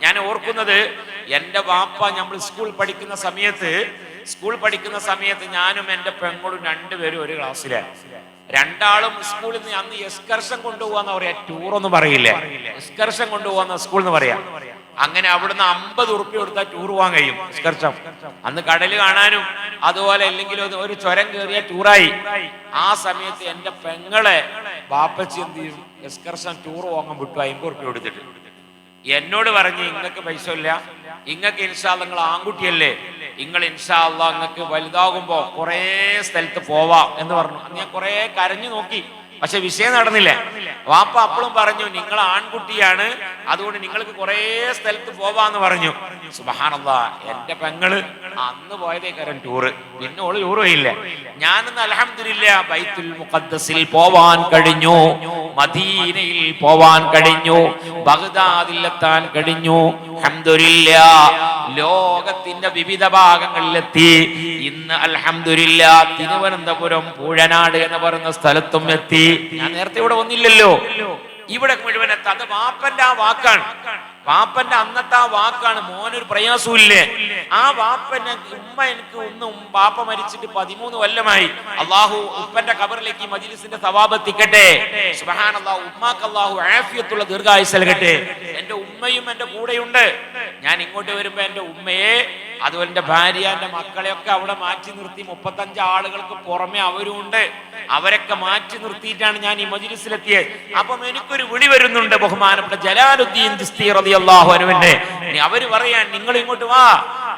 ഞാൻ ഓർക്കുന്നത് എൻ്റെ വാപ്പ നമ്മൾ സ്കൂൾ പഠിക്കുന്ന സമയത്ത് ഞാനും എൻ്റെ പെങ്ങളും രണ്ടുപേരും ഒരു ക്ലാസ്സിലാണ്. രണ്ടാളും സ്കൂളിൽ നിന്ന് അന്ന് എക്സ്കർഷൻ കൊണ്ടുപോകാന്ന് പറയാ, ടൂർ ഒന്നും പറയില്ലേ, എക്സ്കർഷൻ കൊണ്ടുപോകാന്ന സ്കൂളിൽ നിന്ന് പറയാ. അങ്ങനെ അവിടുന്ന് 50 ഉറുപ്പ്യ കൊടുത്താൽ ടൂർ പോകാൻ കഴിയും. എക്സ്കർഷൻ അന്ന് കടല് കാണാനും അതുപോലെ അല്ലെങ്കിൽ ഒരു ചുരം കയറിയ ടൂറായി. ആ സമയത്ത് എൻ്റെ പെങ്ങളെ ബാപ്പച്ചി എന്ത് ചെയ്യും, എക്സ്കർഷൻ ടൂർ പോകാൻ വിട്ടു 50 ഉറുപ്പ്യ കൊടുത്തിട്ട്. എന്നോട് പറഞ്ഞു, ഇങ്ങക്ക് പൈസ ഇല്ല, ഇങ്ങക്ക് ഇൻഷാ അല്ലാഹ് നിങ്ങൾ ആൺകുട്ടിയല്ലേ, നിങ്ങൾ ഇൻഷാ അല്ലാഹ് നിങ്ങൾക്ക് വലുതാകുമ്പോ കുറെ സ്ഥലത്ത് പോവാം എന്ന് പറഞ്ഞു. അന്ന് ഞാൻ കുറെ കരഞ്ഞു നോക്കി, പക്ഷെ വിഷയം നടന്നില്ല. വാപ്പ അപ്പോഴും പറഞ്ഞു, നിങ്ങൾ ആൺകുട്ടിയാണ്, അതുകൊണ്ട് നിങ്ങൾക്ക് കുറെ സ്ഥലത്ത് പോവാന്ന് പറഞ്ഞു. സുബ്ഹാനല്ലാഹ്, എന്റെ പെങ്ങള് അന്ന് പോയതേക്കാരൻ ടൂറ്, പിന്നെ ഓള് ടൂർ പോയില്ല. ഞാനിന്ന് അൽഹംദുലില്ലാഹ് ബൈത്തുൽ മുഖദ്ദസിൽ പോവാൻ കഴിഞ്ഞു, മദീനയിൽ പോവാൻ കഴിഞ്ഞു, ബഗ്ദാദിലെത്താൻ കഴിഞ്ഞു. അൽഹംദുലില്ലാഹ് ലോകത്തിന്റെ വിവിധ ഭാഗങ്ങളിലെത്തി. ഇന്ന് അൽഹംദുലില്ലാഹ് തിരുവനന്തപുരം പൂഴനാട് എന്ന് പറയുന്ന സ്ഥലത്തും എത്തി. ഞാൻ നേരത്തെ ഇവിടെ വന്നില്ലല്ലോ, ഇവിടെ മുഴുവൻ എത്താം. അത് വാപ്പന്റെ ആ വാക്കാണ്, വാപ്പന്റെ അന്നത്തെ ആ വാക്കാണ്. മോനൊരു പ്രയാസമില്ലേ, ആ വാപ്പന്റെ ഉമ്മ എനിക്ക് ഒന്നും, വാപ്പ മരിച്ചിട്ട് 13 കൊല്ലമായി. അള്ളാഹു ഉപ്പന്റെ ഖബറിലേക്ക് മജ്ലിസിന്റെ സവാബ് എത്തിക്കട്ടെ. സുബ്ഹാനല്ലാഹ്, ഉമ്മാക്ക് അള്ളാഹു ആഫിയത്തുള്ള ദീർഘായുസ്സ് നൽകട്ടെ. എന്റെ ഉമ്മയും എന്റെ കൂടെയുണ്ട്. ഞാൻ ഇങ്ങോട്ട് വരുമ്പോ എന്റെ ഉമ്മയെ, അതുപോലെ എന്റെ ഭാര്യ, എന്റെ മക്കളെയൊക്കെ അവിടെ മാറ്റി നിർത്തി. 35 ആളുകൾക്ക് പുറമെ അവരും ഉണ്ട്. അവരൊക്കെ മാറ്റി നിർത്തിയിട്ടാണ് ഞാൻ ഈ മജ്ലിസിലെത്തിയത്. അപ്പം എനിക്കൊരു വിളി വരുന്നുണ്ട്, ബഹുമാനപ്പെട്ട ജലാലുദ്ദീൻ ചിസ്തി റളിയല്ലാഹു അൻഹുവിന്റെ. അവര് പറയാൻ, നിങ്ങൾ ഇങ്ങോട്ട് വാ,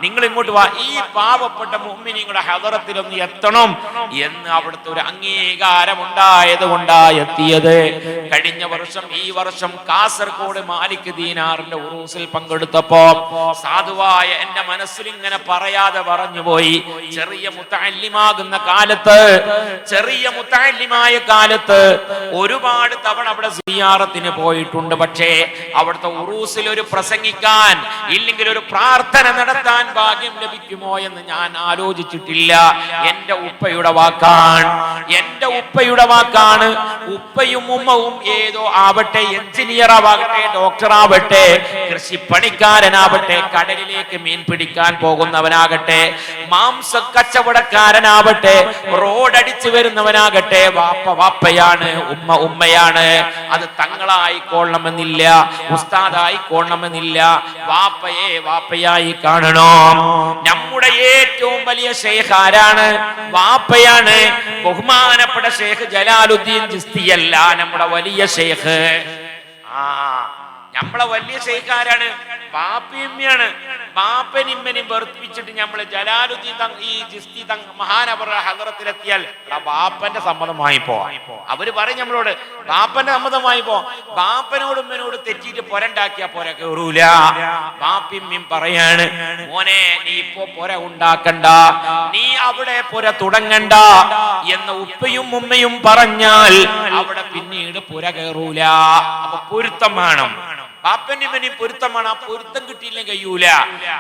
നിങ്ങൾ ഇങ്ങോട്ട് വാ, ഈ പാവപ്പെട്ട മുഅ്മിനീങ്ങളുടെ ഹദറത്തിൽ ഒന്ന് എത്തണം എന്ന് അവിടുത്തെ ഒരു അംഗീകാരം ഉണ്ടായത് കൊണ്ടാ എത്തിയത്. കഴിഞ്ഞ വർഷം, ഈ വർഷം കാസർഗോഡ് മാലിക് ദീനാറിന്റെ ഉറൂസിൽ പങ്കെടുത്തപ്പോ സാധുവായ എന്റെ മനസ്സിൽ ഇങ്ങനെ പറയാതെ പറഞ്ഞുപോയി, ചെറിയ മുത്തഅല്ലിമാകുന്ന കാലത്ത്, ചെറിയ മുത്തഅല്ലിമായ കാലത്ത് ഒരുപാട് തവണ അവിടെ സിയാറത്തിന് പോയിട്ടുണ്ട്. പക്ഷേ അവിടുത്തെ ഉറൂസിൽ ഒരു പ്രസംഗിക്കാൻ, ഇല്ലെങ്കിൽ ഒരു പ്രാർത്ഥന നടത്താൻ ഭാഗ്യം ലഭിക്കുമോ എന്ന് ഞാൻ ആലോചിച്ചിട്ടില്ല. എന്റെ ഉപ്പയുടെ വാക്കാണ്, എന്റെ ഉപ്പയുടെ വാക്കാണ്. ഉപ്പയും ഉമ്മവും ഏതോ ആവട്ടെ, എഞ്ചിനീയർ ആവട്ടെ, ഡോക്ടർ ആവട്ടെ, കൃഷിപ്പണിക്കാരനാവട്ടെ, കടലിലേക്ക് മീൻ പിടിക്കാൻ പോകുന്നവനാകട്ടെ, മാംസ കച്ചവടക്കാരനാവട്ടെ, റോഡടിച്ചു വരുന്നവനാകട്ടെ, വാപ്പ വാപ്പയാണ്, ഉമ്മ ഉമ്മയാണ്. അത് തങ്ങളായിക്കൊള്ളണമെന്നില്ല, ഉസ്താദായിക്കൊള്ളണമെന്നില്ല. വാപ്പയെ വാപ്പയായി കാണണോ. നമ്മുടെ ഏറ്റവും വലിയ ശൈഖ് ആരാണ്? വാപ്പയാണ്. ബഹുമാനപ്പെട്ട ശൈഖ് ജലാലുദ്ദീൻ ചിസ്തിയല്ല നമ്മുടെ വലിയ ശൈഖ്. നമ്മളെ വലിയ ശൈഖ് ആരാണ്? ബാപ്പയമ്മയാണ്. ബാപ്പനിമ്മനെയും വെറുപ്പിച്ചിട്ട് നമ്മള് ജലാലുദ്ദീൻ ഈ ചിസ്തി മഹാനവറുടെ ഹദറത്തിലെത്തിയാൽ ബാപ്പന്റെ സമ്മതമായി പോവാം. അവര് പറയും നമ്മളോട്, ബാപ്പന്റെ സമ്മതമായി പോവാം. ബാപ്പനോട് ഉമ്മനോട് തെറ്റിയിട്ട് പൊരണ്ടാക്കിയാ പൊര കയറൂല. ബാപ്പിമ്മയും പറയാണ്, മോനെ നീ ഇപ്പോ പൊര ഉണ്ടാക്കണ്ട, നീ അവിടെ പൊര തുടങ്ങണ്ട എന്ന് ഉപ്പയും ഉമ്മയും പറഞ്ഞാൽ അവിടെ പിന്നീട് പുര കയറൂല. അപ്പൊ പൊരുത്തം വേണം, ബാപ്പന്റെ ഇവനെയും പൊരുത്തമാണ്. ആ പൊരുത്തം കിട്ടിയില്ലെങ്കിൽ കഴിയൂല.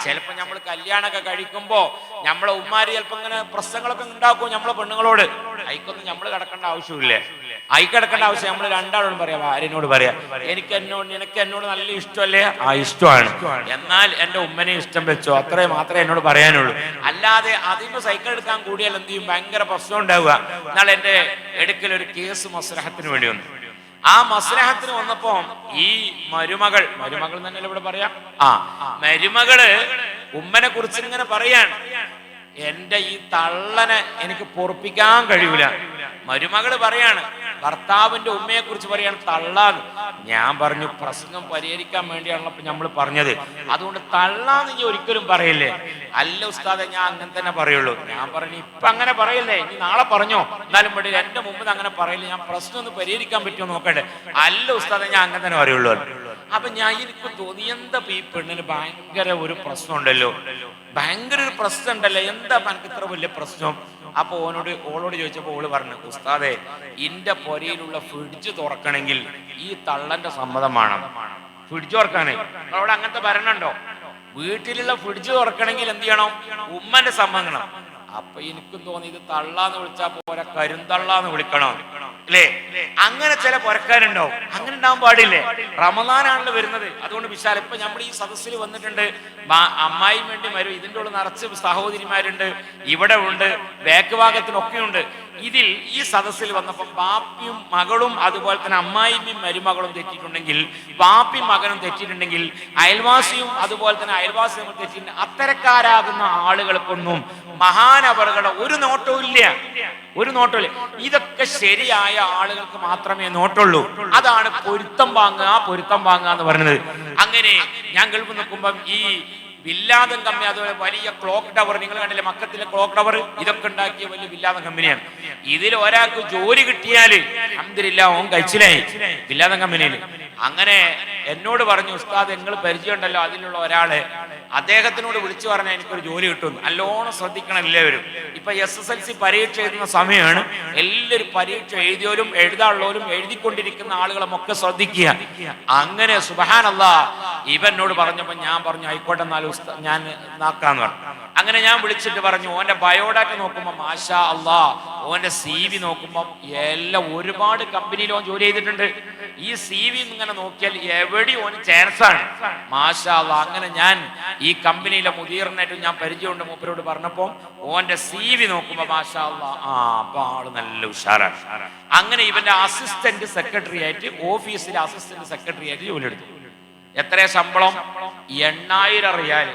ചിലപ്പോ നമ്മൾ കല്യാണമൊക്കെ കഴിക്കുമ്പോ നമ്മളെ ഉമ്മാര് ചിലപ്പോ ഇങ്ങനെ പ്രശ്നങ്ങളൊക്കെ ഉണ്ടാക്കും നമ്മളെ പെണ്ണുങ്ങളോട്. അയക്കൊന്നും നമ്മൾ കിടക്കേണ്ട ആവശ്യമില്ലേ, അയക്കിടക്കേണ്ട ആവശ്യം നമ്മൾ രണ്ടാളോടും പറയാം. ഭാര്യനോട് പറയാം, നിനക്ക് എന്നോട് നല്ല ഇഷ്ടമല്ലേ? ആ ഇഷ്ടമാണ്, എന്നാൽ എന്റെ ഉമ്മനെ ഇഷ്ടം വെച്ചോ, അത്രേ മാത്രമേ എന്നോട് പറയാനുള്ളൂ. അല്ലാതെ അതിന് സൈക്കിൾ എടുക്കാൻ കൂടിയാൽ എന്ത് ചെയ്യും, ഭയങ്കര പ്രശ്നം ഉണ്ടാവുക. എന്നാൽ എന്റെ എടുക്കൽ ഒരു കേസ് മസ്ലഹത്തിന് വേണ്ടി വന്നു. ആ മസ്ലഹത്തിന് വന്നപ്പോ ഈ മരുമകൾ തന്നെ ഇവിടെ പറയാം, മരുമകള് ഉമ്മനെ കുറിച്ച് ഇങ്ങനെ പറയാണ്, എന്റെ ഈ തള്ളനെ എനിക്ക് പൊറപ്പിക്കാൻ കഴിയൂല. മരുമകള് പറയാണ്, ഭർത്താവിന്റെ ഉമ്മയെ കുറിച്ച് പറയാണ് തള്ളാന്ന്. ഞാൻ പറഞ്ഞു, പ്രശ്നം പരിഹരിക്കാൻ വേണ്ടിയാണല്ലോ നമ്മൾ പറഞ്ഞത്, അതുകൊണ്ട് തള്ളാന്ന് നീ ഒരിക്കലും പറയില്ലേ. അല്ല ഉസ്താദെ, ഞാൻ അങ്ങനെ തന്നെ പറയുള്ളൂ. ഞാൻ പറഞ്ഞു, ഇപ്പൊ അങ്ങനെ പറയില്ലേ, നീ നാളെ പറഞ്ഞോ, എന്നാലും ഇവിടെ എന്റെ മുമ്പ് അങ്ങനെ പറയില്ല, ഞാൻ പ്രശ്നം ഒന്ന് പരിഹരിക്കാൻ പറ്റുമോ നോക്കട്ടെ. അല്ല ഉസ്താദെ, ഞാൻ അങ്ങനെ തന്നെ പറയുള്ളൂ. അപ്പൊ എനിക്ക് തോന്നി, എന്താ ഈ പെണ്ണിന് ഭയങ്കര ഒരു പ്രശ്നം ഉണ്ടല്ലോ, ഭയങ്കര ഒരു പ്രശ്നം ഉണ്ടല്ലോ, എന്താ എനിക്ക് ഇത്ര വലിയ പ്രശ്നം? അപ്പൊ ഓളോട് ചോദിച്ചപ്പോ ഓള് പറഞ്ഞു, ഉസ്താദെ, ഇന്റെ പൊരയിലുള്ള ഫ്രിഡ്ജ് തുറക്കണമെങ്കിൽ ഈ തള്ളന്റെ സമ്മതം വേണം. ഫ്രിഡ്ജ് തുറക്കാനേ അവിടെ അങ്ങനത്തെ ഭരണുണ്ടോ? വീട്ടിലുള്ള ഫ്രിഡ്ജ് തുറക്കണമെങ്കിൽ എന്ത് ചെയ്യണം? ഉമ്മന്റെ സമ്മതം. അപ്പൊ എനിക്കും തോന്നി, ഇത് തള്ളാന്ന് വിളിച്ചാ പോരാ, കരുന്തള്ളാന്ന് വിളിക്കണം. അല്ലേ? അങ്ങനെ ചില പുരക്കാരുണ്ടാവും. അങ്ങനെ ഉണ്ടാവാൻ പാടില്ലേ? റമദാനാണല്ലോ വരുന്നത്. അതുകൊണ്ട് വിശാല ഇപ്പൊ നമ്മൾ ഈ സദസ്സിൽ വന്നിട്ടുണ്ട്, അമ്മായിയും വേണ്ടി വരും, ഇതിൻ്റെ ഉള്ളിൽ നിറച്ച് സഹോദരിമാരുണ്ട്, ഇവിടെ ഉണ്ട്, ബാക്ക് ഭാഗത്തിനൊക്കെ ഉണ്ട്. ഇതിൽ ഈ സദസ്സിൽ വന്നപ്പോൾ ബാപ്പിയും മകളും അതുപോലെ തന്നെ അമ്മായിയും മരുമകളും തെറ്റിയിട്ടുണ്ടെങ്കിൽ, ബാപ്പിയും മകനും തെറ്റിയിട്ടുണ്ടെങ്കിൽ, അയൽവാസിയും അതുപോലെ തന്നെ അയൽവാസിയും തെറ്റിയിട്ടുണ്ട്. അത്തരക്കാരാകുന്ന ആളുകൾക്കൊന്നും മഹാനവറുകളുടെ ഒരു നോട്ടവും ഇല്ല, ഒരു നോട്ടമില്ല. ഇതൊക്കെ ശരിയായ ആളുകൾക്ക് മാത്രമേ നോട്ടുള്ളൂ. അതാണ് പൊരുത്തം വാങ്ങുക എന്ന് പറയുന്നത്. അങ്ങനെ ഞാൻ ഗൾഫ് നിൽക്കുമ്പം ഈ വില്ലാതം കമ്പനി, അതുപോലെ വലിയ ക്ലോക്ക് ടവർ, നിങ്ങൾ കണ്ടില്ലേ മക്കത്തിലെ ക്ലോക്ക് ടവർ, ഇതൊക്കെ ഉണ്ടാക്കിയ വലിയ വില്ലാതം കമ്പനിയാണ്. ഇതിൽ ഒരാൾക്ക് ജോലി കിട്ടിയാൽ അൽഹംദുലില്ലാ ഓൻ കഴിച്ചിലായി വില്ലാതം കമ്പനിയിൽ. അങ്ങനെ എന്നോട് പറഞ്ഞു, ഉസ്താദ് നിങ്ങൾ പരിചയമുണ്ടല്ലോ അതിലുള്ള ഒരാളെ, അദ്ദേഹത്തിനോട് വിളിച്ചു പറഞ്ഞാൽ എനിക്കൊരു ജോലി കിട്ടും. നല്ലോണം ശ്രദ്ധിക്കണം എല്ലാവരും. ഇപ്പൊ SSLC പരീക്ഷ എഴുതുന്ന സമയമാണ്. എല്ലാവരും പരീക്ഷ എഴുതിയവരും എഴുതാനുള്ളവരും എഴുതിക്കൊണ്ടിരിക്കുന്ന ആളുകളും ഒക്കെ ശ്രദ്ധിക്കുക. അങ്ങനെ സുബ്ഹാനല്ലാഹ് ഇവനോട് പറഞ്ഞപ്പോ ഞാൻ പറഞ്ഞു ആയിക്കോട്ടെ എന്നാലും ഞാൻ നാക്കാന്ന് പറഞ്ഞു. അങ്ങനെ ഞാൻ വിളിച്ചിട്ട് പറഞ്ഞു, ഓന്റെ ബയോഡാറ്റ നോക്കുമ്പോ മാഷാ അല്ലാഹ് ഓന്റെ CV നോക്കുമ്പോ എല്ലാം ഒരുപാട് കമ്പനിയിൽ ഓൻ ജോലി ചെയ്തിട്ടുണ്ട്. ഈ CV ഇങ്ങനെ നോക്കിയാൽ എവിടെ ഓന് ചാൻസാണ്. മാഷാ അല്ലാഹ്. അങ്ങനെ ഞാൻ ഈ കമ്പനിയിലെ മുദീറിനായിട്ട് ഞാൻ പരിചയമുണ്ട്, മൂപ്പരോട് പറഞ്ഞപ്പോ ഓന്റെ CV നോക്കുമ്പോ മാഷാ അല്ലാഹ് അപ്പൊ ആള് നല്ല ഉഷാറാണ്. അങ്ങനെ ഇവന്റെ അസിസ്റ്റന്റ് സെക്രട്ടറി ആയിട്ട്, ഓഫീസിലെ അസിസ്റ്റന്റ് സെക്രട്ടറി ആയിട്ട് ജോലി എടുത്തു. എത്ര ശമ്പളം? 8000 റിയാൽ.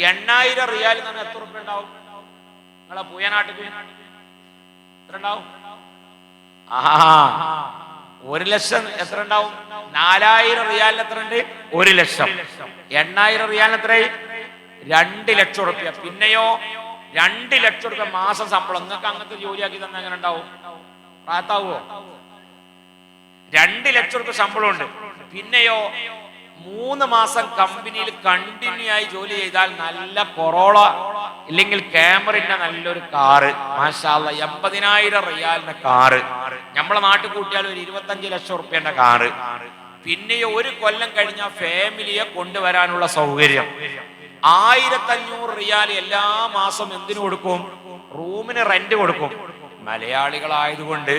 8000 റിയാൽ എന്ന് പറഞ്ഞാൽ എത്ര റുപ്യ ഉണ്ടാവും? നിങ്ങളെ പൂയനാട്ടിൽ എത്ര ഉണ്ടാവും? 1 ലക്ഷം. എത്ര ഉണ്ടാവും? 4000 റിയാലിന് എത്ര ഉണ്ട്? 1 ലക്ഷം. 8000 റിയാലിന് എത്രയായി? 2 ലക്ഷം റുപ്യ. പിന്നെയോ 2 ലക്ഷം റുപ്യ മാസം ശമ്പളം. നിങ്ങൾക്ക് അങ്ങനത്തെ ജോലിയാക്കി തന്നെ എങ്ങനെ ഉണ്ടാവും? പ്രാത്താവോ? 2 ലക്ഷം റുപ്യ ശമ്പളം ഉണ്ട്. പിന്നെയോ 3 മാസം കമ്പനിയിൽ കണ്ടിന്യൂ ആയി ജോലി ചെയ്താൽ നല്ല കൊറോള ഇല്ലെങ്കിൽ ക്യാമറിന്റെ നല്ലൊരു കാറ്, മാഷാ അല്ലാഹ് 80,000 റിയാലിന്റെ കാറ്. നമ്മളെ നാട്ടിൽ കൂട്ടിയാൽ ഒരു 25 ലക്ഷം റുപ്യന്റെ കാറ്. പിന്നെയോ 1 കൊല്ലം കഴിഞ്ഞ ഫാമിലിയെ കൊണ്ടുവരാനുള്ള സൗകര്യം. 1500 റിയാൽ എല്ലാ മാസം എന്തിനു കൊടുക്കും? റൂമിന് റെന്റ് കൊടുക്കും. മലയാളികളായതുകൊണ്ട്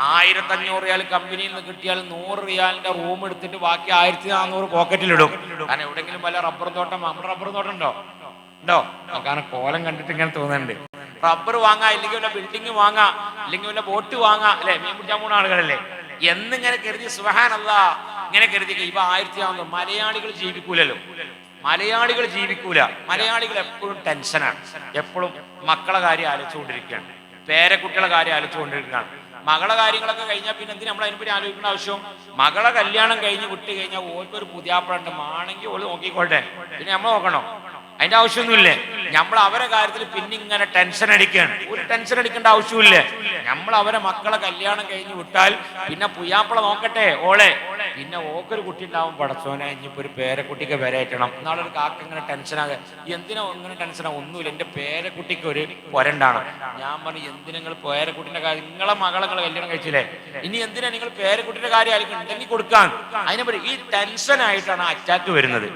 1500 റിയാൽ കമ്പനിയിൽ നിന്ന് കിട്ടിയാൽ 100 റിയാലിന്റെ റൂം എടുത്തിട്ട് ബാക്കി 1400 പോക്കറ്റിലിടും. കാരണം എവിടെങ്കിലും വല്ല റബ്ബർ തോട്ടം, നമ്മുടെ റബ്ബർ തോട്ടം ഉണ്ടോ? കാരണം കോലം കണ്ടിട്ട് ഇങ്ങനെ തോന്നുന്നുണ്ട്. റബ്ബർ വാങ്ങാ, ഇല്ലെങ്കിൽ വല്ല ബിൽഡിംഗ് വാങ്ങാ, ഇല്ലെങ്കിൽ വല്ല ബോട്ട് വാങ്ങാ, അല്ലെ? മീൻ പിടിക്കാൻ പോകുന്ന ആളുകളല്ലേ എന്നിങ്ങനെ കരുതി സുബ്ഹാനല്ലാഹ് ഇങ്ങനെ കരുതി. ഇപ്പൊ 1500 മലയാളികൾ ജീവിക്കൂലല്ലോ. മലയാളികൾ എപ്പോഴും ടെൻഷനാണ്. എപ്പോഴും മക്കളെ കാര്യം ആലോചിച്ചുകൊണ്ടിരിക്കുകയാണ്, പേരക്കുട്ടികളെ കാര്യം ആലോചിച്ചുകൊണ്ടിരിക്കുകയാണ്. മകളെ കാര്യങ്ങളൊക്കെ കഴിഞ്ഞാൽ പിന്നെ എന്തിനാ നമ്മൾ അതിനെപ്പറ്റി ആലോചിക്കേണ്ട ആവശ്യം? മകളെ കല്യാണം കഴിഞ്ഞ് വിട്ട് കഴിഞ്ഞാൽ ഓർക്കൊരു പുതിയാപ്പളുണ്ട്, ആണെങ്കിൽ ഓള് നോക്കിക്കോട്ടെ, പിന്നെ നമ്മൾ നോക്കണോ? അതിന്റെ ആവശ്യമൊന്നുമില്ലേ. നമ്മൾ അവരെ കാര്യത്തിൽ പിന്നെ ഇങ്ങനെ ടെൻഷൻ അടിക്കുകയാണ്. ഒരു ടെൻഷൻ അടിക്കേണ്ട ആവശ്യമില്ല. നമ്മൾ അവരെ മക്കളെ കല്യാണം കഴിഞ്ഞ് വിട്ടാൽ പിന്നെ പുയ്യാപ്പള നോക്കട്ടെ ഓളെ, പിന്നെ ഓക്കൊരു കുട്ടി ഉണ്ടാവും. പടച്ചോനെ ഇനിയിപ്പോ ഒരു പേരക്കുട്ടിക്ക് വരയറ്റണം. നാളൊരു കാക്ക ഇങ്ങനെ ടെൻഷനാകുക. എന്തിനാ ഇങ്ങനെ ടെൻഷനാകും? ഒന്നുമില്ല, എന്റെ പേരക്കുട്ടിക്ക് ഒരു പൊരണ്ടാണ്. ഞാൻ പറഞ്ഞു എന്തിനാ നിങ്ങൾ പേരക്കുട്ടിന്റെ കാര്യം? നിങ്ങളെ മകളെ കല്യാണം കഴിച്ചില്ലേ, ഇനി എന്തിനാ നിങ്ങൾ പേരക്കുട്ടിന്റെ കാര്യം ആയിരിക്കും ഉണ്ടെങ്കിൽ കൊടുക്കാൻ? അതിനെ ഈ ടെൻഷനായിട്ടാണ് അറ്റാക്ക് വരുന്നത്.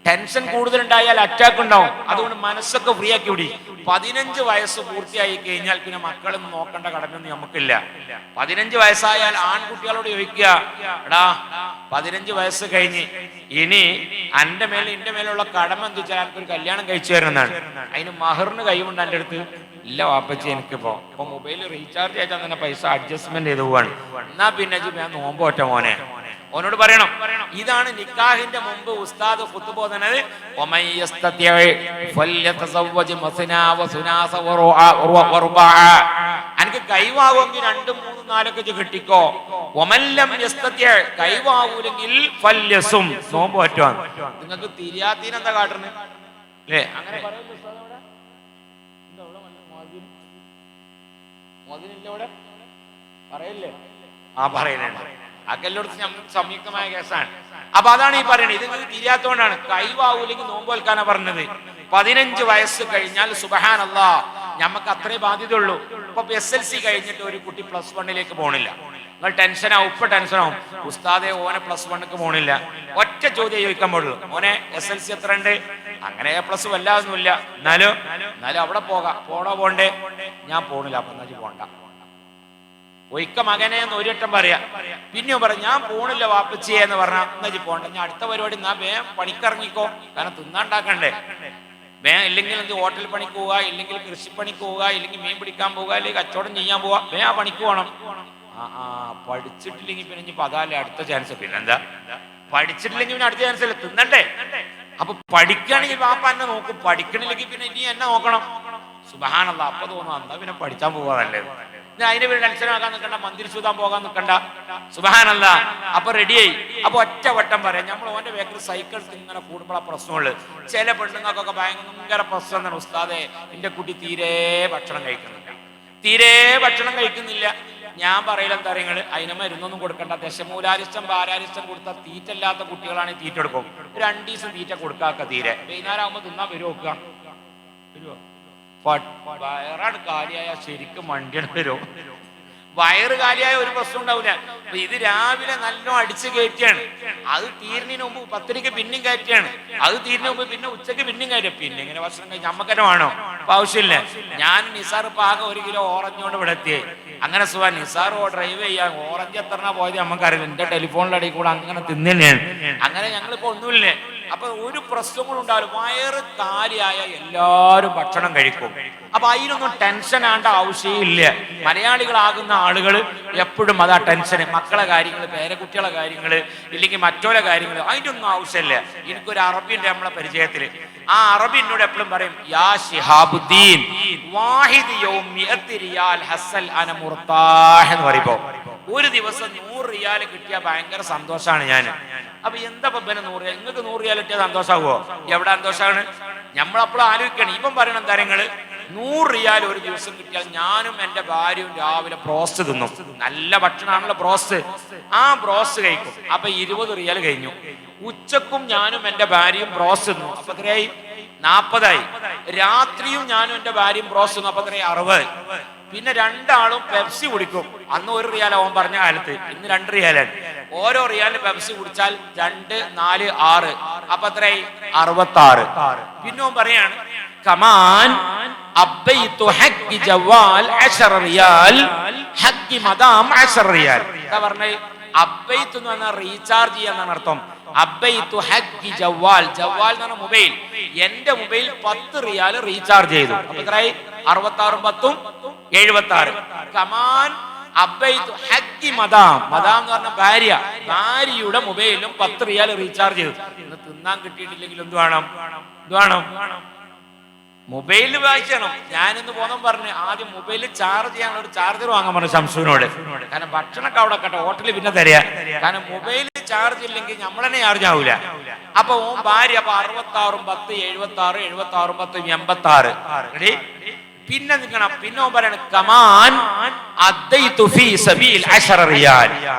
ടെൻഷൻ കൂടുതലുണ്ടായാൽ അറ്റാക്ക് ഉണ്ടാവും. അതുകൊണ്ട് മനസ്സൊക്കെ ഫ്രീ ആക്കി വിടി. 15 വയസ്സ് പൂർത്തിയായി കഴിഞ്ഞാൽ പിന്നെ മക്കളൊന്നും നോക്കേണ്ട കടമയൊന്നും നമുക്കില്ല. 15 വയസ്സായാൽ ആൺകുട്ടികളോട് ചോദിക്കുക, എടാ 15 വയസ്സ് കഴിഞ്ഞ് ഇനി എന്റെ മേലുള്ള കടമ എന്താ വെച്ചാൽ എനിക്കൊരു കല്യാണം കഴിച്ചു തരുന്നതാണ്. അതിന് മഹറിന് കഴിവുണ്ട് എൻ്റെ അടുത്ത്? ഇല്ല വാപ്പച്ചി, എനിക്കിപ്പോ മൊബൈൽ റീചാർജ് ചെയ്താൽ തന്നെ പൈസ അഡ്ജസ്റ്റ്മെന്റ് ചെയ്ത് പോവാണ്. എന്നാ പിന്നെ ഞാൻ നോമ്പ് ഒറ്റ മോനെ ഓനോട് പറയണം. ഇതാണ് നിക്കാഹിന്റെ മുമ്പ് ഉസ്താദ് ഖുത്ബ ഓതുന്നത്. എനിക്ക് കൈവാകുമെങ്കിൽ 2, 3, 4 കെട്ടിക്കോ. കൈവാവൂലെങ്കിൽ നോമ്പ് പറ്റുവാൻ. നിങ്ങൾക്ക് തിരിയാത്തീനെന്താ കാട്ടുന്നത്? അല്ലേ? അങ്ങനെ പറയല്ലേ? പറയുന്നുണ്ട്. അക്കെല്ലോടത്തും സംയുക്തമായ കേസാണ്. അപ്പൊ അതാണ് ഈ പറയുന്നത്. ഇത് നിങ്ങൾക്ക് തിരിയാത്തോണ്ടാണ്. കൈവാവൂല്ലെങ്കിൽ നോമ്പ് വെൽക്കാനാ പറഞ്ഞത്. 15 വയസ്സ് കഴിഞ്ഞാൽ സുബ്ഹാനല്ലാഹ് നമുക്ക് അത്രേ ബാധ്യതയുള്ളൂ. ഇപ്പൊ SLC കഴിഞ്ഞിട്ട് ഒരു കുട്ടി +1 പോണില്ല. നിങ്ങൾ ടെൻഷനാവും. ഇപ്പൊ ടെൻഷനാവും, ഉസ്താദെ ഓനെ +1 പോണില്ല. ഒറ്റ ചോദ്യം ചോദിക്കാൻ പാടുള്ളൂ, ഓനെ SLC എത്ര ഉണ്ട്? അങ്ങനെ A+ വല്ലാതൊന്നുമില്ല. എന്നാലും അവിടെ പോകാം. പോണോ പോണ്ടേ? ഞാൻ പോണില്ല. അപ്പൊ എന്നാ പോണ്ട. ഒയ്ക്ക മകനെ എന്ന് ഒരട്ടം പറയാ. പിന്നെയും പറയാം ഞാൻ പോണില്ല വാപ്പച്ചിയെ എന്ന് പറഞ്ഞാൽ എന്നാ പോണ്ട, ഞാൻ അടുത്ത പരിപാടി എന്നാ വേഗം പണിക്കിറങ്ങിക്കോ, കാരണം തിന്നാണ്ടാക്കണ്ടേ. ഇല്ലെങ്കിൽ എന്ത് ഹോട്ടൽ പണിക്ക് പോവുക, ഇല്ലെങ്കിൽ കൃഷിപ്പണിക്ക് പോവുക, ഇല്ലെങ്കിൽ മീൻ പിടിക്കാൻ പോവുക, അല്ലെങ്കിൽ കച്ചവടം ചെയ്യാൻ പോവുക, ആ പണിക്ക് പോകണം. പഠിച്ചിട്ടില്ലെങ്കിൽ പിന്നെ ഇനി അതല്ലേ അടുത്ത ചാൻസ്. പിന്നെ എന്താ പഠിച്ചിട്ടില്ലെങ്കിൽ പിന്നെ അടുത്ത ചാൻസ് അല്ലേ, തിന്നണ്ടേ. അപ്പൊ പഠിക്കുകയാണെങ്കിൽ വാപ്പ എന്നെ നോക്കും, പഠിക്കണില്ലെങ്കിൽ പിന്നെ ഇനി എന്നെ നോക്കണം. സുബ്ഹാനല്ലാഹ്. അപ്പൊ തോന്നുന്നു എന്താ പിന്നെ പഠിച്ചാൻ പോകാനല്ലേ, അതിന് പിന്നെ ടെൻഷനാകാൻ നിൽക്കണ്ട, മന്ദിർ ചൂതാൻ പോകാൻ നിൽക്കണ്ട. സുബ്ഹാനല്ലാഹ്. അപ്പൊ റെഡിയായി. അപ്പൊ ഒറ്റ വട്ടം പറയാം, നമ്മൾ ഓന്റെ വേക്കിൽ സൈക്കിൾ ഇങ്ങനെ കൂടുമ്പോഴാ പ്രശ്നമുള്ളു. ചില പെണ്ണുങ്ങൾക്കൊക്കെ ഭയങ്കര പ്രശ്നം തന്നെ, ഉസ്താദേ എന്റെ കുട്ടി തീരെ ഭക്ഷണം കഴിക്കുന്നില്ല, തീരെ ഭക്ഷണം കഴിക്കുന്നില്ല. ഞാൻ പറയില്ല എന്താ പറയുക, അതിനെ മരുന്നൊന്നും കൊടുക്കണ്ട, ദശമൂലാരിഷ്ടം പാരാരിഷ്ടം കൊടുത്താൽ തീറ്റല്ലാത്ത കുട്ടികളാണ് തീറ്റ കൊടുക്കും. 2 ദിവസം തീറ്റ കൊടുക്കാക്ക, തീരെ വൈകുന്നേരം ആകുമ്പോൾ തിന്നാൻ വരുമോ, വരുമോ? വയറാണ് കാലിയായ ശരിക്കും മണ്ടിയാണ് വരും. വയറ് കാലിയായ ഒരു പ്രശ്നം ഉണ്ടാവില്ല. അപ്പൊ ഇത് രാവിലെ നല്ല അടിച്ച് കയറ്റിയാണ്, അത് തീരുന്നതിന് മുമ്പ് 10 പിന്നെയും കയറ്റിയാണ്, അത് തീരുന്ന മുമ്പ് പിന്നെ ഉച്ചക്ക് പിന്നെയും കയറ്റും. പിന്നെ ഇങ്ങനെ ഭക്ഷണം കഴിച്ച് നമ്മക്കന്നെ വേണോ? അപ്പൊ ആവശ്യമില്ല. ഞാൻ നിസാർ ഇപ്പൊ ആകെ 1 കിലോ ഓറഞ്ച് കൊണ്ട് ഇവിടെ എത്തിയേ. അങ്ങനെ സുഖം നിസാർ ഡ്രൈവ് ചെയ്യാൻ ഓറഞ്ച് എത്ര പോയത് നമുക്കറിയില്ല, എന്റെ ടെലിഫോണിന്റെ അടിയിൽ കൂടെ അങ്ങനെ തിന്നന്നെയാണ്. അങ്ങനെ ഞങ്ങളിപ്പോ ഒന്നുമില്ലേ. അപ്പൊ ഒരു പ്രശ്നങ്ങളും ഉണ്ടാവില്ല. വയറ് കാലിയായ എല്ലാവരും ഭക്ഷണം കഴിക്കും. അപ്പൊ അതിനൊന്നും ടെൻഷൻ ആണ്ട ആവശ്യമില്ല. മലയാളികളാകുന്ന ആളുകൾ എപ്പോഴും അതാ ടെൻഷൻ, മക്കളെ കാര്യങ്ങൾ, പേരക്കുട്ടികളെ കാര്യങ്ങൾ, ഇല്ലെങ്കിൽ മറ്റോലെ കാര്യങ്ങൾ, അതിൻ്റെ ഒന്നും ആവശ്യമില്ല. എനിക്കൊരു അറബിന്റെ നമ്മളെ പരിചയത്തില്, ആ അറബി എന്നോട് എപ്പോഴും പറയും, യാ ശിഹാബുദ്ദീൻ വാഹിദ് യൗമി റിയാൽ ഹസ്സൽ അന മുർതാഹ് എന്ന് പറയുമ്പോ ഒരു ദിവസം 100 റിയാൽ കിട്ടിയാൽ ഭയങ്കര സന്തോഷമാണ് ഞാൻ. അപ്പൊ എന്താ പിന്നെ 100 റിയാൽ, നിങ്ങൾക്ക് 100 റിയാൽ കിട്ടിയാൽ സന്തോഷമാകുമോ? എവിടെ സന്തോഷമാണ്? നമ്മളപ്പോൾ ആലോചിക്കണം. ഇപ്പം പറയണം കാര്യങ്ങള്, 100 റിയാൽ ഒരു ദിവസം കിട്ടിയാൽ ഞാനും എന്റെ ഭാര്യയും രാവിലെ ബ്രോസ്റ്റ് തിന്നും. നല്ല ഭക്ഷണമാണല്ലോ ബ്രോസ്റ്റ്. ആ ബ്രോസ്റ്റ് കഴിക്കും. അപ്പൊ 20 റിയാൽ കഴിഞ്ഞു. ഉച്ചക്കും ഞാനും എന്റെ ഭാര്യയും ബ്രോസ്റ്റ് തിന്നു. അപ്പൊ എത്രയായി? 40ആയി. രാത്രിയും ഞാനും എന്റെ ഭാര്യയും ബ്രോസ്റ്റ് തിന്നു. അപ്പൊ എത്രയായി? 60. പിന്നെ 2 ആളും പെപ്സി കുടിക്കും. അന്ന് 1 റിയാൽ അവൻ പറഞ്ഞ കാലത്ത്, ഇന്ന് 2 റിയാലാണ്. ഓരോ റിയാലിന് പെപ്സി കുടിച്ചാൽ 2, 4, 6. അപ്പൊ എത്രയായി? 66. പിന്നെ അവൻ പറയാണ്, കമാൻ അബ്ബൈതു ഹഖ് ജവാൽ 10 റിയാൽ ഹഖ് മദാം 10 റിയാൽ. എന്താ പറഞ്ഞേ? അബ്ബൈതു എന്ന് പറഞ്ഞാൽ റീചാർജ് ചെയ്യാന്നാണ് അർത്ഥം. അബ്ബൈതു ഹഖ് ജവാൽ, ജവാൽ എന്ന് പറഞ്ഞ മൊബൈൽ. എന്റെ മൊബൈൽ 10 റിയാൽ റീചാർജ് ചെയ്തു. അപ്പൊ എത്രയായി? 66ഉം 10ഉം 76. കമാൻ അബ്ബൈതു ഹഖ് മദാം, മദാം എന്ന് പറഞ്ഞ ഭാര്യ, ഭാര്യയുടെ മൊബൈലിലും 10 റിയാൽ റീചാർജ് ചെയ്തു. ഇന്ന് തിന്നാൻ കിട്ടിയിട്ടില്ലെങ്കിൽ എന്ത് വേണം? എന്ത് വേണം? മൊബൈലിൽ വായിക്കണം. ഞാനിന്ന് പോകാൻ പറഞ്ഞു, ആദ്യം മൊബൈലിൽ ചാർജ് ചെയ്യാനുള്ള ഒരു ചാർജർ വാങ്ങാൻ പറഞ്ഞു ശംസുവിനോട്. കാരണം ഭക്ഷണമൊക്കെ അവിടെ കട്ടെ, ഹോട്ടലിൽ പിന്നെ തരിക. കാരണം മൊബൈലിൽ ചാർജ് ഇല്ലെങ്കിൽ നമ്മൾ തന്നെ ചാർജ് ആവൂല. അപ്പൊ ഓൻ ഭാര്യ, അപ്പൊ 66ഉം 10, 76, 76ഉം 10, 86. റെഡി? പിന്നെ നിൽക്കണം. പിന്നെ ഓൻ പറയാണ്, കമാൻ അദ്ദൈതു ഫീ സബീൽ 10 റിയാൽ,